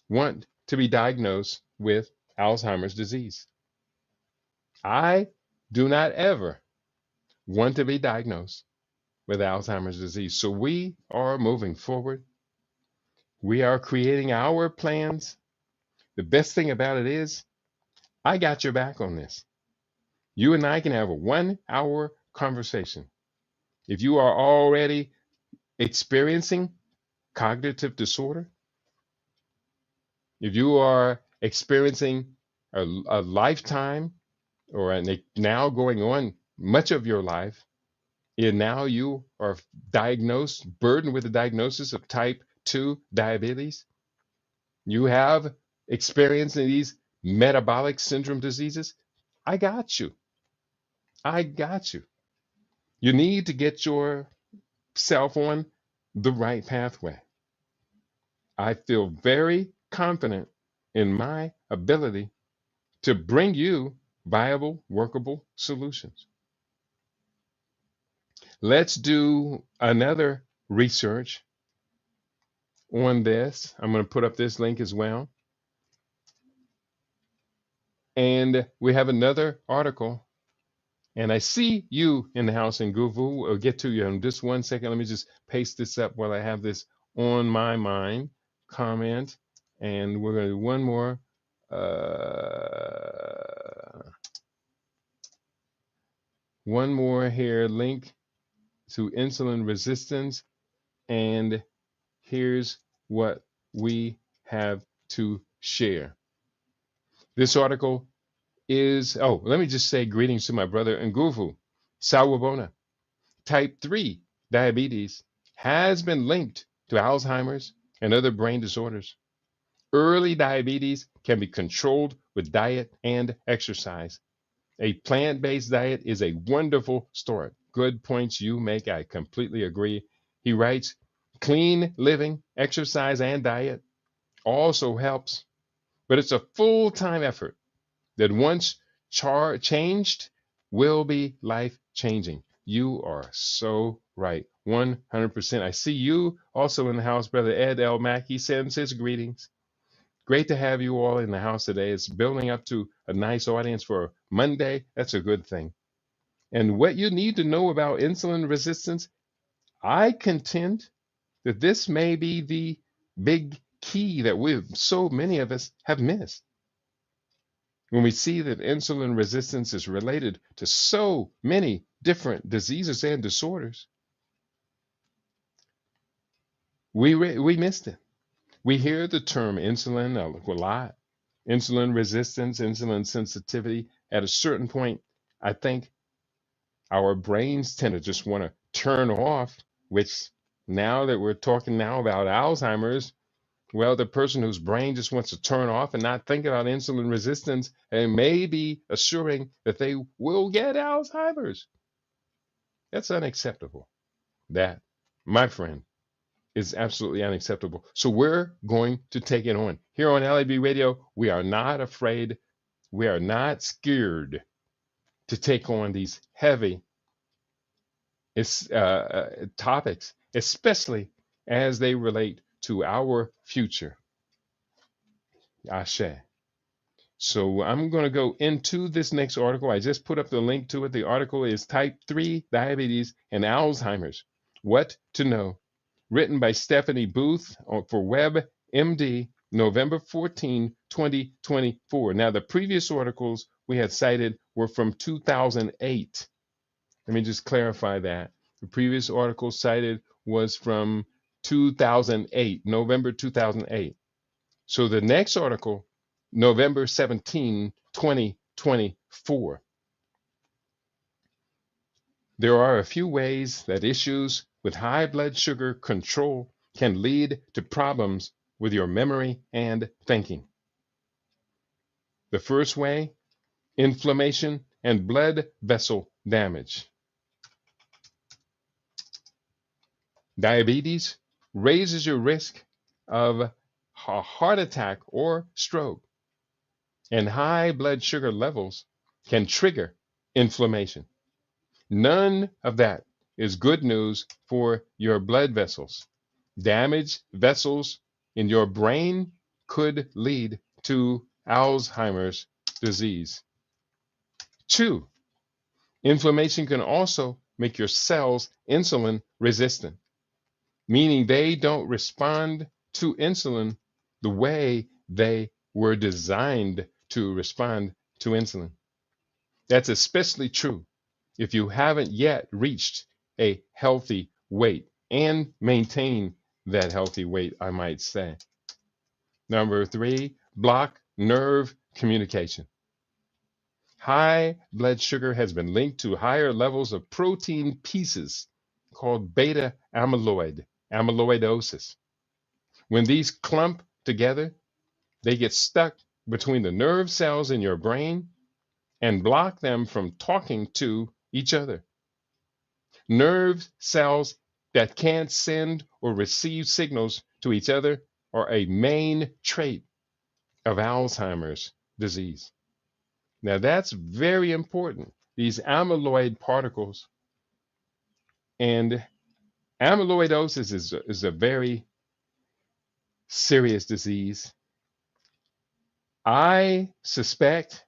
Speaker 1: want to be diagnosed with Alzheimer's disease. I do not ever want to be diagnosed with Alzheimer's disease. So we are moving forward. We are creating our plans. The best thing about it is, I got your back on this. You and I can have a 1 hour conversation. If you are already experiencing cognitive disorder, if you are experiencing a lifetime or now going on much of your life, and now you are diagnosed, burdened with the diagnosis of type 2 diabetes, you have experiencing these metabolic syndrome diseases, I got you. I got you. You need to get yourself on the right pathway. I feel very confident in my ability to bring you viable, workable solutions. Let's do another research on this. I'm going to put up this link as well. And we have another article. And I see you in the house in Guvu. We'll get to you in just 1 second. Let me just paste this up while I have this on my mind. Comment. And we're going to do one more. One more here. Link to insulin resistance. And here's what we have to share. This article is, let me just say greetings to my brother Nguvu. Sawubona. Type 3 diabetes has been linked to Alzheimer's and other brain disorders. Early diabetes can be controlled with diet and exercise. A plant-based diet is a wonderful start. Good points you make. I completely agree. He writes, clean living, exercise, and diet also helps, but it's a full-time effort that once changed will be life-changing. You are so right. 100%. I see you also in the house, Brother Ed L. Mackey sends his greetings. Great to have you all in the house today. It's building up to a nice audience for Monday. That's a good thing. And what you need to know about insulin resistance, I contend that this may be the big key that so many of us have missed. When we see that insulin resistance is related to so many different diseases and disorders, we missed it. We hear the term insulin a lot, insulin resistance, insulin sensitivity. At a certain point, I think our brains tend to just want to turn off, which now that we're talking now about Alzheimer's, well, the person whose brain just wants to turn off and not think about insulin resistance and may be assuring that they will get Alzheimer's. That's unacceptable. That, my friend, is absolutely unacceptable. So we're going to take it on. Here on LAB Radio, we are not afraid. We are not scared to take on these heavy topics, especially as they relate to our future. Ashe. So I'm going to go into this next article. I just put up the link to it. The article is Type 3 Diabetes and Alzheimer's. What to Know. Written by Stephanie Booth for WebMD, November 14, 2024. Now, the previous articles we had cited were from 2008. Let me just clarify that. The previous article cited was from 2008, November 2008. So the next article, November 17, 2024. There are a few ways that issues with high blood sugar control can lead to problems with your memory and thinking. The first way, inflammation and blood vessel damage. Diabetes raises your risk of a heart attack or stroke, and high blood sugar levels can trigger inflammation. None of that is good news for your blood vessels. Damaged vessels in your brain could lead to Alzheimer's disease. 2, inflammation can also make your cells insulin resistant, meaning they don't respond to insulin the way they were designed to respond to insulin. That's especially true if you haven't yet reached a healthy weight and maintain that healthy weight, I might say. Number 3, block nerve communication. High blood sugar has been linked to higher levels of protein pieces called beta amyloidosis. When these clump together, they get stuck between the nerve cells in your brain and block them from talking to each other. Nerve cells that can't send or receive signals to each other are a main trait of Alzheimer's disease. Now, that's very important. These amyloid particles, and amyloidosis is a very serious disease. I suspect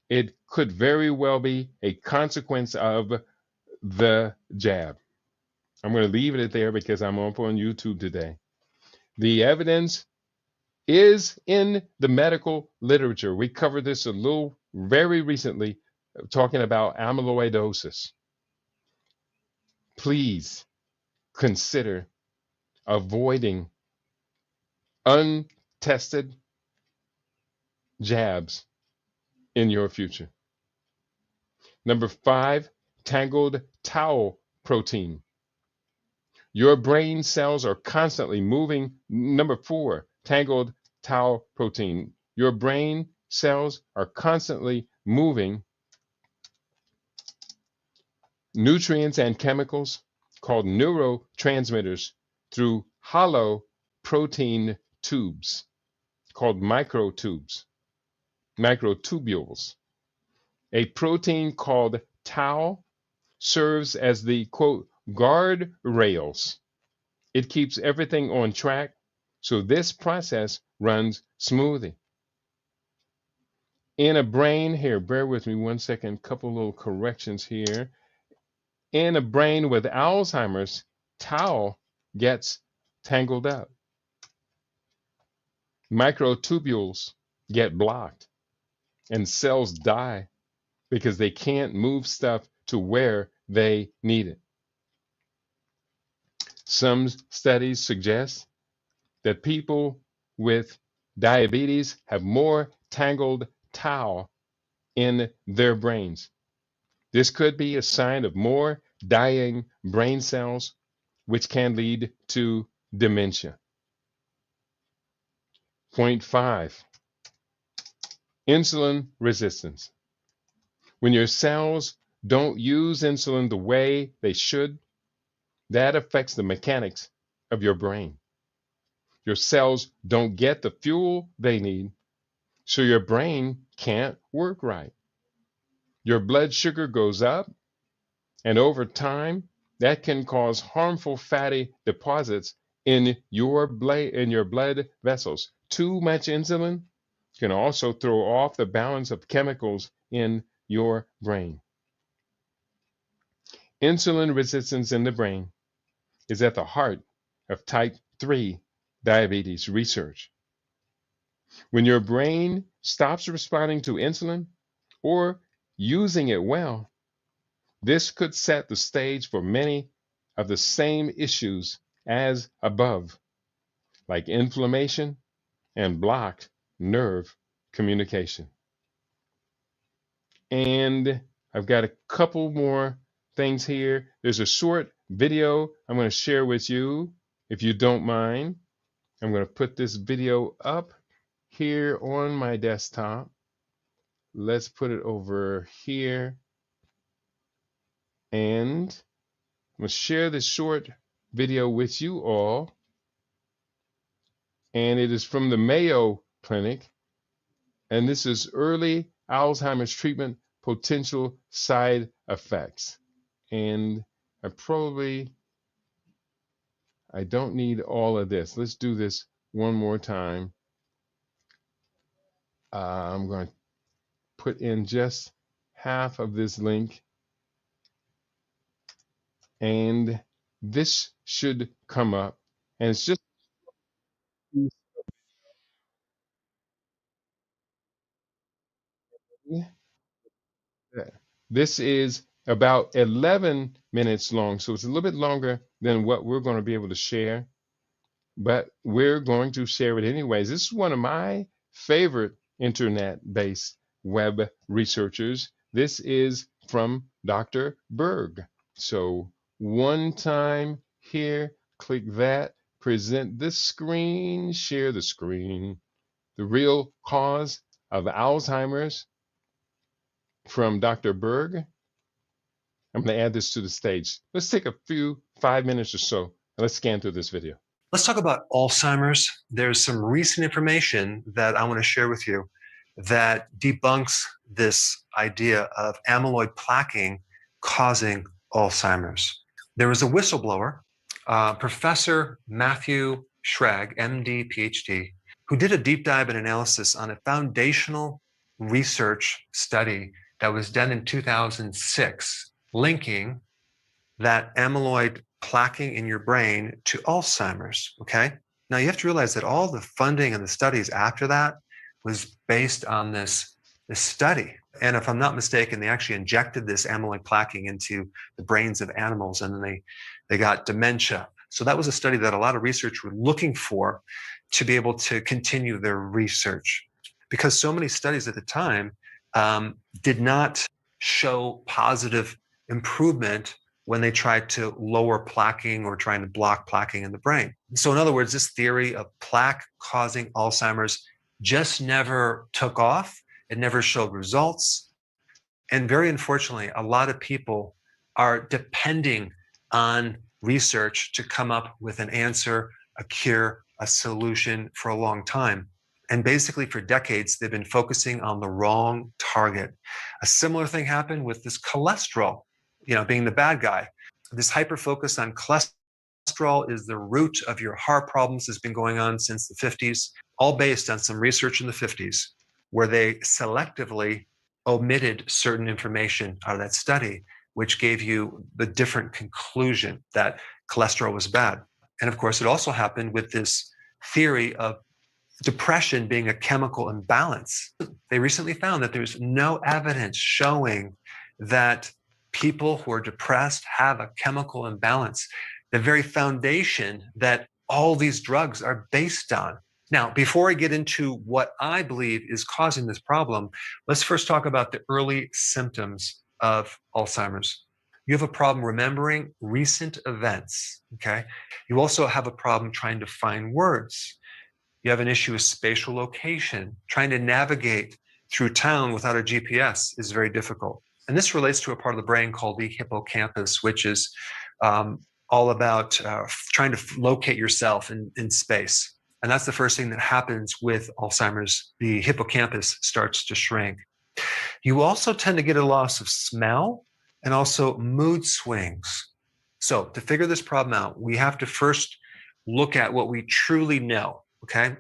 Speaker 1: it could very well be a consequence of the jab. I'm going to leave it there because I'm up on YouTube today. The evidence is in the medical literature. We covered this a little very recently, talking about amyloidosis. Please consider avoiding untested jabs in your future. Number 5, tangled tau protein. Your brain cells are constantly moving. Number 4, tangled tau protein. Your brain cells are constantly moving nutrients and chemicals called neurotransmitters through hollow protein tubes called microtubules. A protein called tau serves as the quote guard rails. It keeps everything on track, so this process runs smoothly. In a brain, here, bear with me one second, couple little corrections here. In a brain with Alzheimer's, tau gets tangled up. Microtubules get blocked, and cells die because they can't move stuff to where they need it. Some studies suggest that people with diabetes have more tangled tau in their brains. This could be a sign of more dying brain cells, which can lead to dementia. Point 5, insulin resistance. When your cells don't use insulin the way they should, that affects the mechanics of your brain. Your cells don't get the fuel they need, so your brain can't work right. Your blood sugar goes up, and over time, that can cause harmful fatty deposits in your blood vessels. Too much insulin can also throw off the balance of chemicals in your brain. Insulin resistance in the brain is at the heart of type 3 diabetes research. When your brain stops responding to insulin or using it well, this could set the stage for many of the same issues as above, like inflammation and blocked nerve communication. And I've got a couple more things here. There's a short video I'm going to share with you, if you don't mind. I'm going to put this video up here on my desktop. Let's put it over here. And I'm going to share this short video with you all. And it is from the Mayo Clinic. And this is early Alzheimer's treatment potential side effects. And I don't need all of this. Let's do this one more time. I'm going to put in just half of this link, and this should come up. And it's just this is about 11 minutes long, so it's a little bit longer than what we're going to be able to share, but we're going to share it anyways. This is one of my favorite internet-based web researchers. This is from Dr. Berg. So one time here, click that, present this screen, share the screen. The real cause of Alzheimer's from Dr. Berg. I'm going to add this to the stage. Let's take a few 5 minutes or so and let's scan through this video.
Speaker 3: Let's talk about Alzheimer's. There's some recent information that I want to share with you that debunks this idea of amyloid plaquing causing Alzheimer's. There was a whistleblower, Professor Matthew Schrag, MD, PhD, who did a deep dive and analysis on a foundational research study that was done in 2006, linking that amyloid plaquing in your brain to Alzheimer's, okay? Now you have to realize that all the funding and the studies after that was based on this study. And if I'm not mistaken, they actually injected this amyloid plaquing into the brains of animals, and then they got dementia. So that was a study that a lot of research were looking for to be able to continue their research, because so many studies at the time did not show positive improvement when they tried to lower plaquing or trying to block plaquing in the brain. So in other words, this theory of plaque causing Alzheimer's just never took off. It never showed results. And very unfortunately, a lot of people are depending on research to come up with an answer, a cure, a solution for a long time. And basically for decades, they've been focusing on the wrong target. A similar thing happened with this cholesterol, being the bad guy. This hyper focus on cholesterol is the root of your heart problems, has been going on since the 50s, all based on some research in the 50s, where they selectively omitted certain information out of that study, which gave you the different conclusion that cholesterol was bad. And of course, it also happened with this theory of depression being a chemical imbalance. They recently found that there's no evidence showing that people who are depressed have a chemical imbalance, the very foundation that all these drugs are based on. Now, before I get into what I believe is causing this problem, let's first talk about the early symptoms of Alzheimer's. You have a problem remembering recent events, okay? You also have a problem trying to find words. You have an issue with spatial location. Trying to navigate through town without a GPS is very difficult. And this relates to a part of the brain called the hippocampus, which is all about trying to locate yourself in space. And that's the first thing that happens with Alzheimer's. The hippocampus starts to shrink. You also tend to get a loss of smell and also mood swings. So to figure this problem out, we have to first look at what we truly know, okay?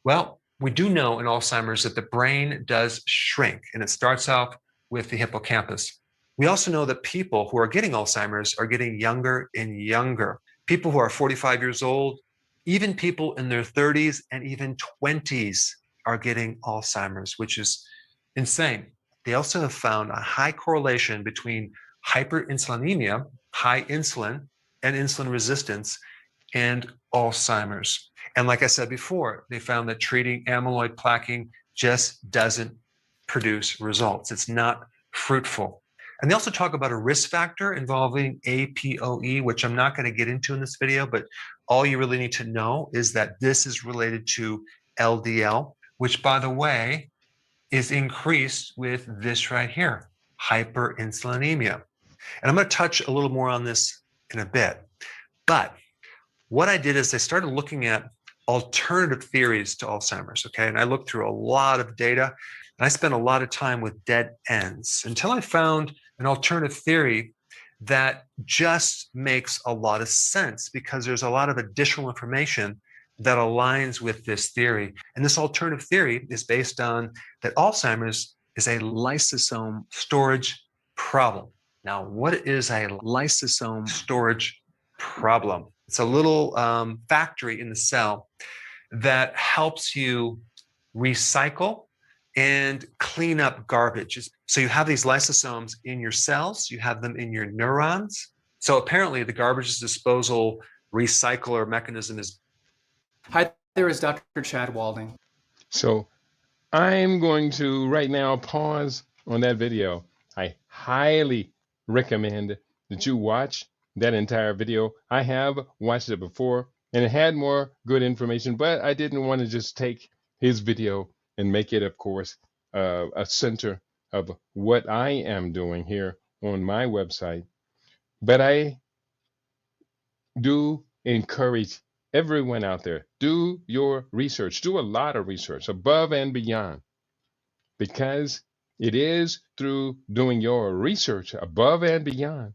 Speaker 3: Well, we do know in Alzheimer's that the brain does shrink, and it starts off with the hippocampus. We also know that people who are getting Alzheimer's are getting younger and younger. People who are 45 years old, even people in their 30s and even 20s are getting Alzheimer's, which is insane. They also have found a high correlation between hyperinsulinemia, high insulin, and insulin resistance, and Alzheimer's. And like I said before, they found that treating amyloid plaquing just doesn't produce results. It's not fruitful. And they also talk about a risk factor involving APOE, which I'm not going to get into in this video, but all you really need to know is that this is related to LDL, which, by the way, is increased with this right here, hyperinsulinemia. And I'm going to touch a little more on this in a bit. But what I did is I started looking at alternative theories to Alzheimer's, okay? And I looked through a lot of data, and I spent a lot of time with dead ends until I found an alternative theory that just makes a lot of sense, because there's a lot of additional information that aligns with this theory. And this alternative theory is based on that Alzheimer's is a lysosome storage problem. Now, what is a lysosome storage problem? It's a little factory in the cell that helps you recycle and clean up garbage. So you have these lysosomes in your cells, you have them in your neurons. So apparently the garbage disposal recycler mechanism is.
Speaker 4: Hi, there is Dr. Chad Walding.
Speaker 1: So I'm going to right now pause on that video. I highly recommend that you watch that entire video. I have watched it before and it had more good information, but I didn't want to just take his video and make it, of course, a center of what I am doing here on my website. But I do encourage everyone out there, do your research, do a lot of research above and beyond, because it is through doing your research above and beyond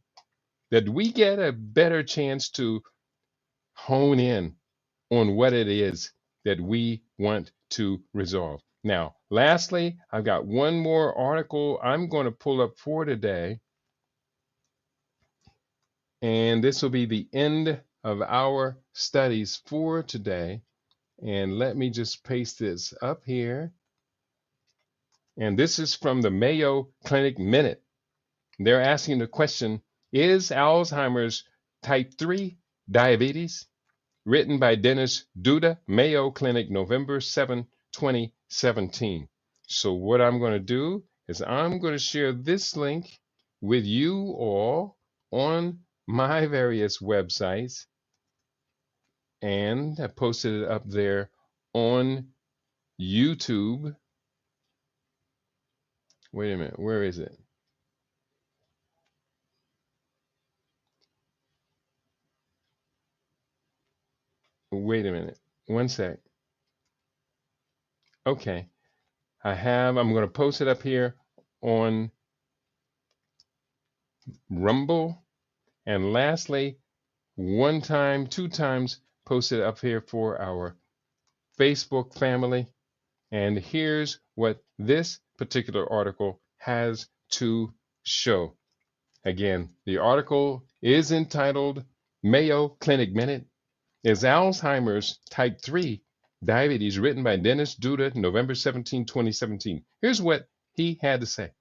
Speaker 1: that we get a better chance to hone in on what it is that we want to resolve. Now, lastly, I've got one more article I'm going to pull up for today, and this will be the end of our studies for today. And let me just paste this up here. And this is from the Mayo Clinic Minute. They're asking the question, is Alzheimer's type 3 diabetes? Written by Dennis Duda, Mayo Clinic, November 7, 2017. So what I'm going to do is I'm going to share this link with you all on my various websites. And I posted it up there on YouTube. Wait a minute, where is it? Wait a minute, one sec. Okay, I'm going to post it up here on Rumble. And lastly, two times posted up here for our Facebook family. And here's what this particular article has to show. Again, the article is entitled Mayo Clinic Minute. Is Alzheimer's type 3 diabetes, written by Dennis Duda, November 17, 2017. Here's what he had to say.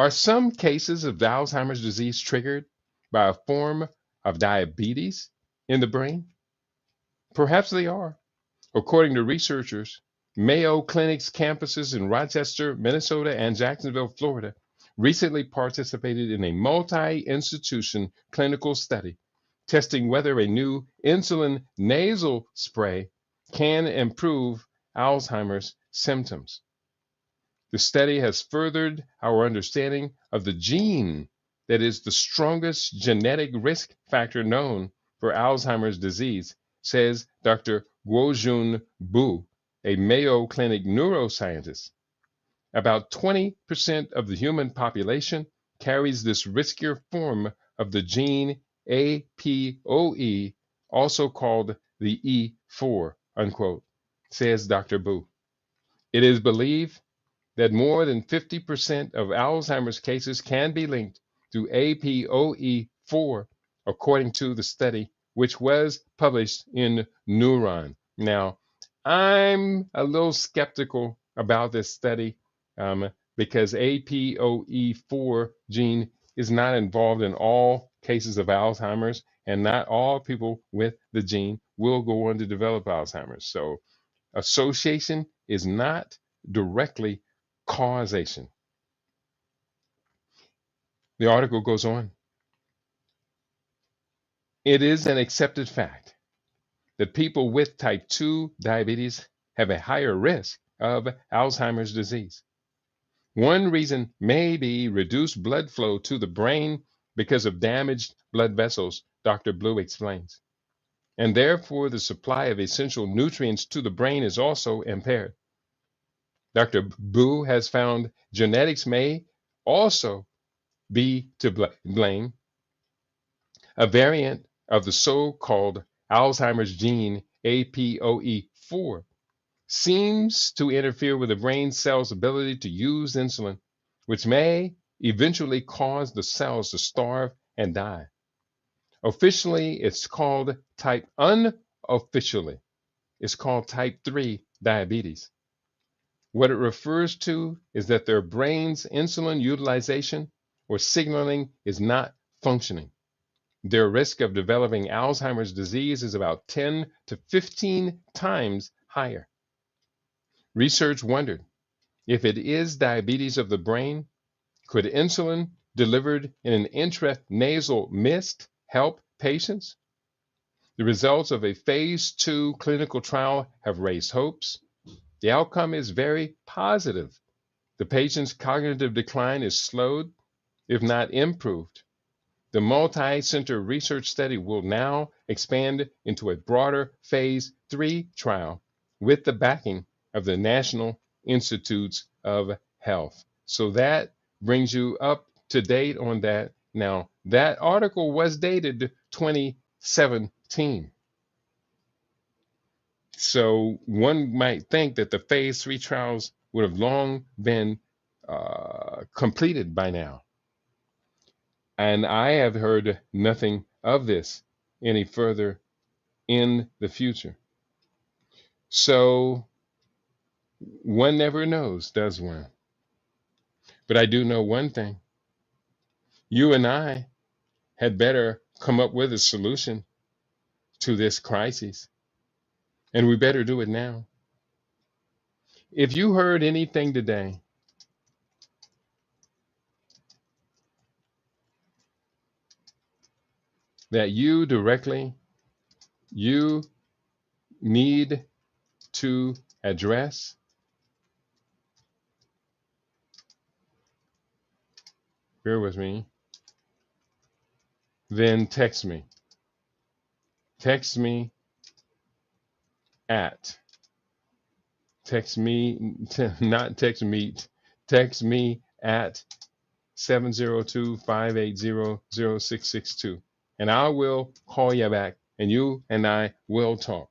Speaker 1: Are some cases of Alzheimer's disease triggered by a form of diabetes in the brain? Perhaps they are. According to researchers, Mayo Clinic's campuses in Rochester, Minnesota, and Jacksonville, Florida, recently participated in a multi-institution clinical study testing whether a new insulin nasal spray can improve Alzheimer's symptoms. The study has furthered our understanding of the gene that is the strongest genetic risk factor known for Alzheimer's disease, says Dr. Guojun Bu, a Mayo Clinic neuroscientist. About 20% of the human population carries this riskier form of the gene APOE, also called the E4, unquote, says Dr. Bu. It is believed that more than 50% of Alzheimer's cases can be linked to APOE4, according to the study, which was published in Neuron. Now, I'm a little skeptical about this study because APOE4 gene is not involved in all cases of Alzheimer's, and not all people with the gene will go on to develop Alzheimer's. So association is not directly causation. The article goes on. It is an accepted fact that people with type 2 diabetes have a higher risk of Alzheimer's disease. One reason may be reduced blood flow to the brain because of damaged blood vessels, Dr. Blue explains. And therefore, the supply of essential nutrients to the brain is also impaired. Dr. Bu has found genetics may also be to blame. A variant of the so-called Alzheimer's gene APOE4, seems to interfere with the brain cell's ability to use insulin, which may eventually cause the cells to starve and die. Officially, it's called unofficially, it's called type 3 diabetes. What it refers to is that their brain's insulin utilization or signaling is not functioning. Their risk of developing Alzheimer's disease is about 10 to 15 times higher. Research wondered if it is diabetes of the brain, could insulin delivered in an intranasal mist help patients? The results of a phase 2 clinical trial have raised hopes. The outcome is very positive. The patient's cognitive decline is slowed, if not improved. The multi-center research study will now expand into a broader phase 3 trial with the backing of the National Institutes of Health. So that brings you up to date on that. Now, that article was dated 2017. So one might think that the phase 3 trials would have long been completed by now. And I have heard nothing of this any further in the future. So one never knows, does one? But I do know one thing. You and I had better come up with a solution to this crisis. And we better do it now. If you heard anything today that you need to address, bear with me, then text me. Text me at, not text me, text me at 702-580-0662. And I will call you back and you and I will talk.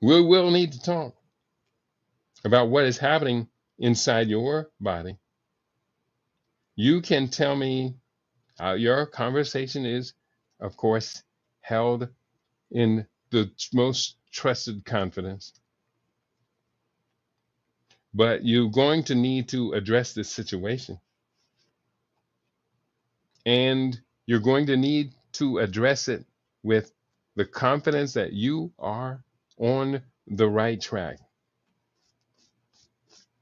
Speaker 1: We will need to talk about what is happening inside your body. You can tell me your conversation is, of course, held in the most trusted confidence. But you're going to need to address this situation. And you're going to need to address it with the confidence that you are on the right track.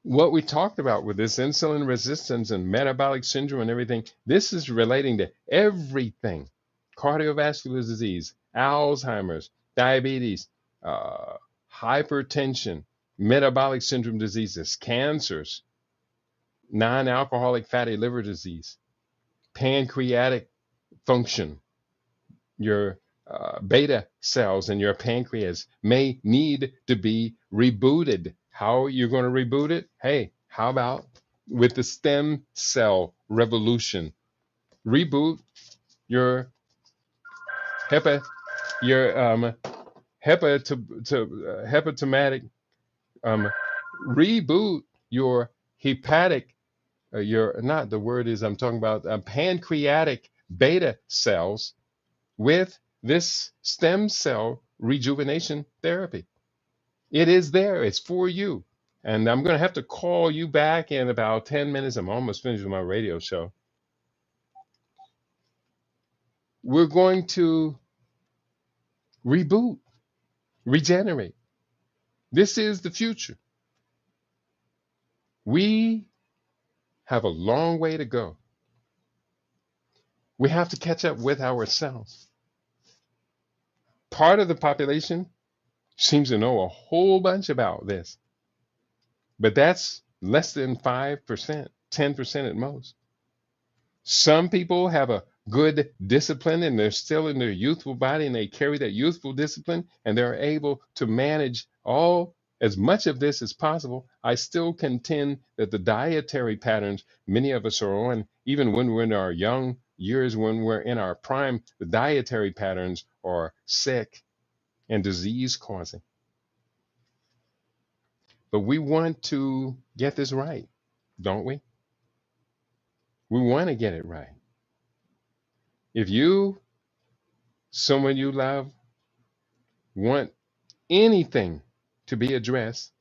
Speaker 1: What we talked about with this insulin resistance and metabolic syndrome and everything, this is relating to everything. Cardiovascular disease, Alzheimer's, diabetes, hypertension, metabolic syndrome diseases, cancers, non-alcoholic fatty liver disease, pancreatic function. Your beta cells in your pancreas may need to be rebooted. How are you going to reboot it? Hey, how about with the stem cell revolution? Reboot your hepatomatic, reboot your hepatic, your, not the word is, I'm talking about pancreatic beta cells with this stem cell rejuvenation therapy. It is there. It's for you. And I'm going to have to call you back in about 10 minutes. I'm almost finished with my radio show. We're going to reboot, regenerate. This is the future. We have a long way to go. We have to catch up with ourselves. Part of the population seems to know a whole bunch about this, but that's less than 5%, 10% at most. Some people have a good discipline and they're still in their youthful body and they carry that youthful discipline and they're able to manage all as much of this as possible. I still contend that the dietary patterns many of us are on, even when we're in our young years, when we're in our prime, the dietary patterns are sick. and disease causing. But we want to get this right, don't we? We want to get it right. If you, someone you love, want anything to be addressed,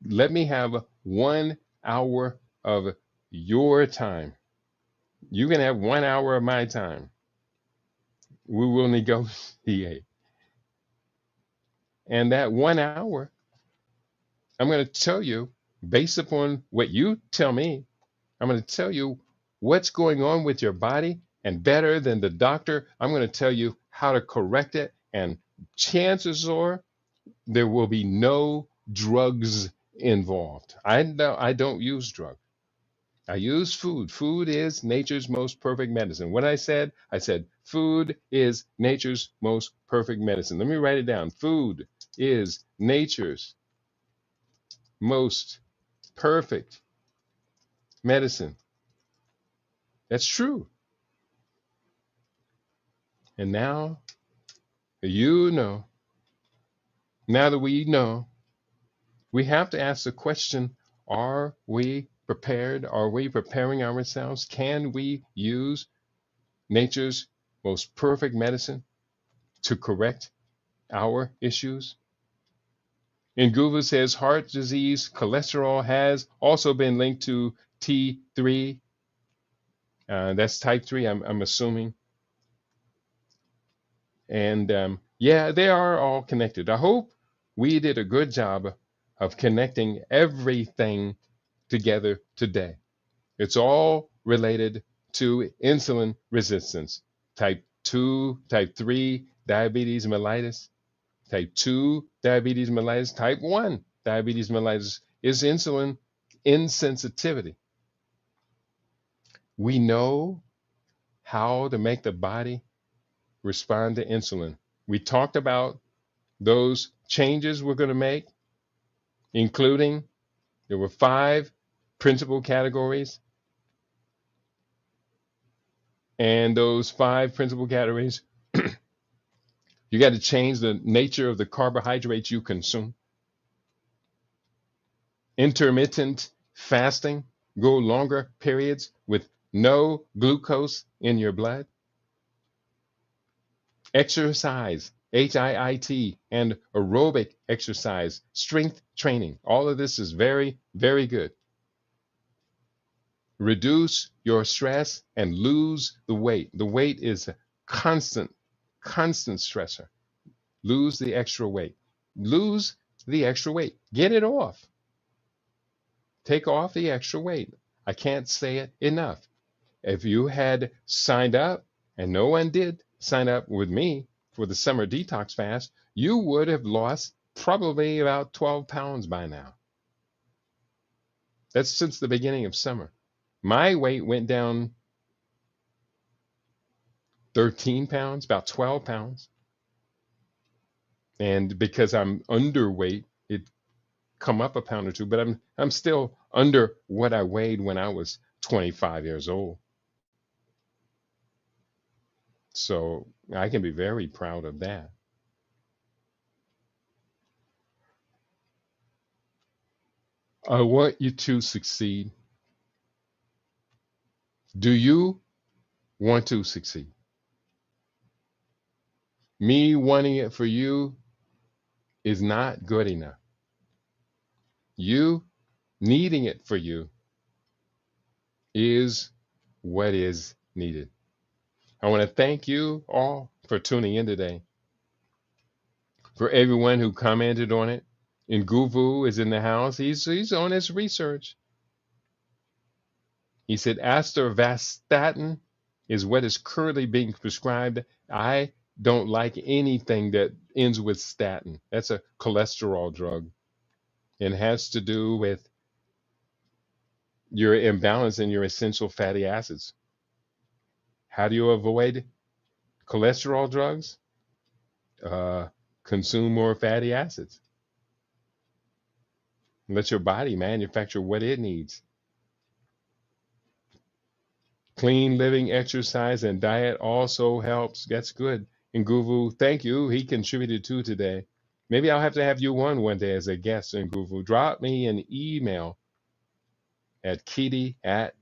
Speaker 1: let me have 1 hour of your time. You can have 1 hour of my time. We will negotiate. And that 1 hour, I'm going to tell you, based upon what you tell me, I'm going to tell you what's going on with your body. And better than the doctor, I'm going to tell you how to correct it. And chances are there will be no drugs involved. I don't use drugs. I use food. Food is nature's most perfect medicine. What I said food is nature's most perfect medicine. Let me write it down. Food is nature's most perfect medicine. That's true. And now you know, now that we know, we have to ask the question, are we prepared? Are we preparing ourselves? Can we use nature's most perfect medicine to correct our issues? And Guva says heart disease, cholesterol has also been linked to T3. That's type 3, I'm assuming. And yeah, they are all connected. I hope we did a good job of connecting everything together today. It's all related to insulin resistance, type 2, type 3 diabetes mellitus, type 2 diabetes mellitus, type 1 diabetes mellitus is insulin insensitivity. We know how to make the body respond to insulin. We talked about those changes we're going to make, including there were 5 principal categories. And those 5 principal categories, you got to change the nature of the carbohydrates you consume. Intermittent fasting, go longer periods with no glucose in your blood. Exercise, HIIT, and aerobic exercise, strength training. All of this is very, very good. Reduce your stress and lose the weight. The weight is a constant stressor. Lose the extra weight. Lose the extra weight. Get it off. Take off the extra weight. I can't say it enough. If you had signed up, and no one did sign up with me for the summer detox fast, you would have lost probably about 12 pounds by now. That's since the beginning of summer. My weight went down 13 pounds, about 12 pounds. And because I'm underweight, it come up a pound or two, but I'm still under what I weighed when I was 25 years old. So I can be very proud of that. I want you to succeed. Do you want to succeed? Me wanting it for you is not good enough. You needing it for you is what is needed. I want to thank you all for tuning in today. For everyone who commented on it. And Guvu is in the house. He's on his research. He said atorvastatin is what is currently being prescribed. I don't like anything that ends with statin. That's a cholesterol drug and has to do with your imbalance in your essential fatty acids. How do you avoid cholesterol drugs? Consume more fatty acids. Let your body manufacture what it needs. Clean living, exercise, and diet also helps. That's good. Nguvu, thank you. He contributed too today. Maybe I'll have to have you on one day as a guest, Nguvu. Drop me an email at kitty at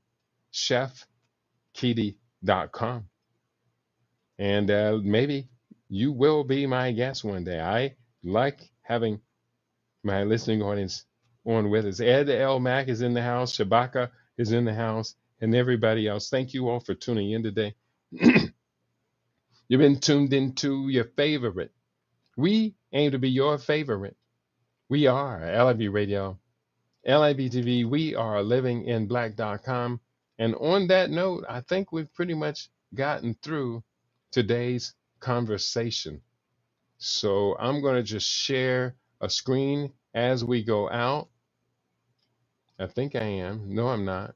Speaker 1: chefkitty.com. And maybe you will be my guest one day. I like having my listening audience on with us. Ed L. Mack is in the house. Shabaka is in the house. And everybody else. Thank you all for tuning in today. You've been tuned into your favorite. We aim to be your favorite. We are LIB Radio, LIB TV. We are livinginblack.com. And on that note, I think we've pretty much gotten through today's conversation. So I'm going to just share a screen as we go out. I think I am. No, I'm not.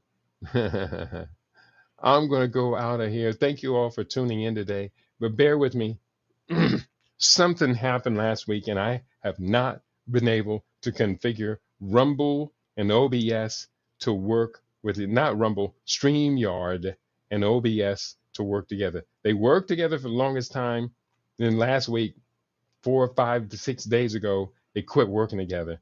Speaker 1: I'm going to go out of here. Thank you all for tuning in today. But bear with me. Something happened last week, and I have not been able to configure Rumble and OBS to work with it. Not Rumble, StreamYard and OBS to work together. They worked together for the longest time. Then last week, 4 or 5 to 6 days ago, they quit working together.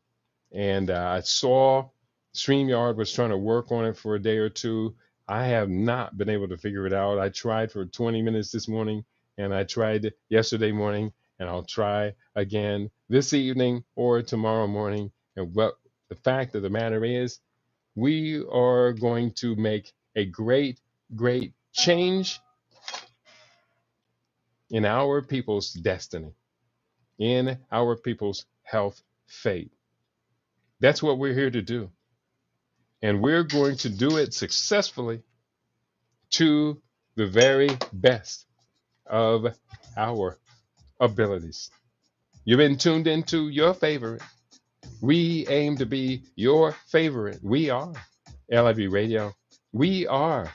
Speaker 1: And I saw StreamYard was trying to work on it for a day or two. I have not been able to figure it out. I tried for 20 minutes this morning, and I tried yesterday morning, and I'll try again this evening or tomorrow morning. And what the fact of the matter is, we are going to make a great, great change in our people's destiny, in our people's health fate. That's what we're here to do. And we're going to do it successfully to the very best of our abilities. You've been tuned into your favorite. We aim to be your favorite. We are LIB Radio. We are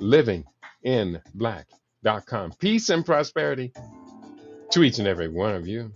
Speaker 1: livinginblack.com. Peace and prosperity to each and every one of you.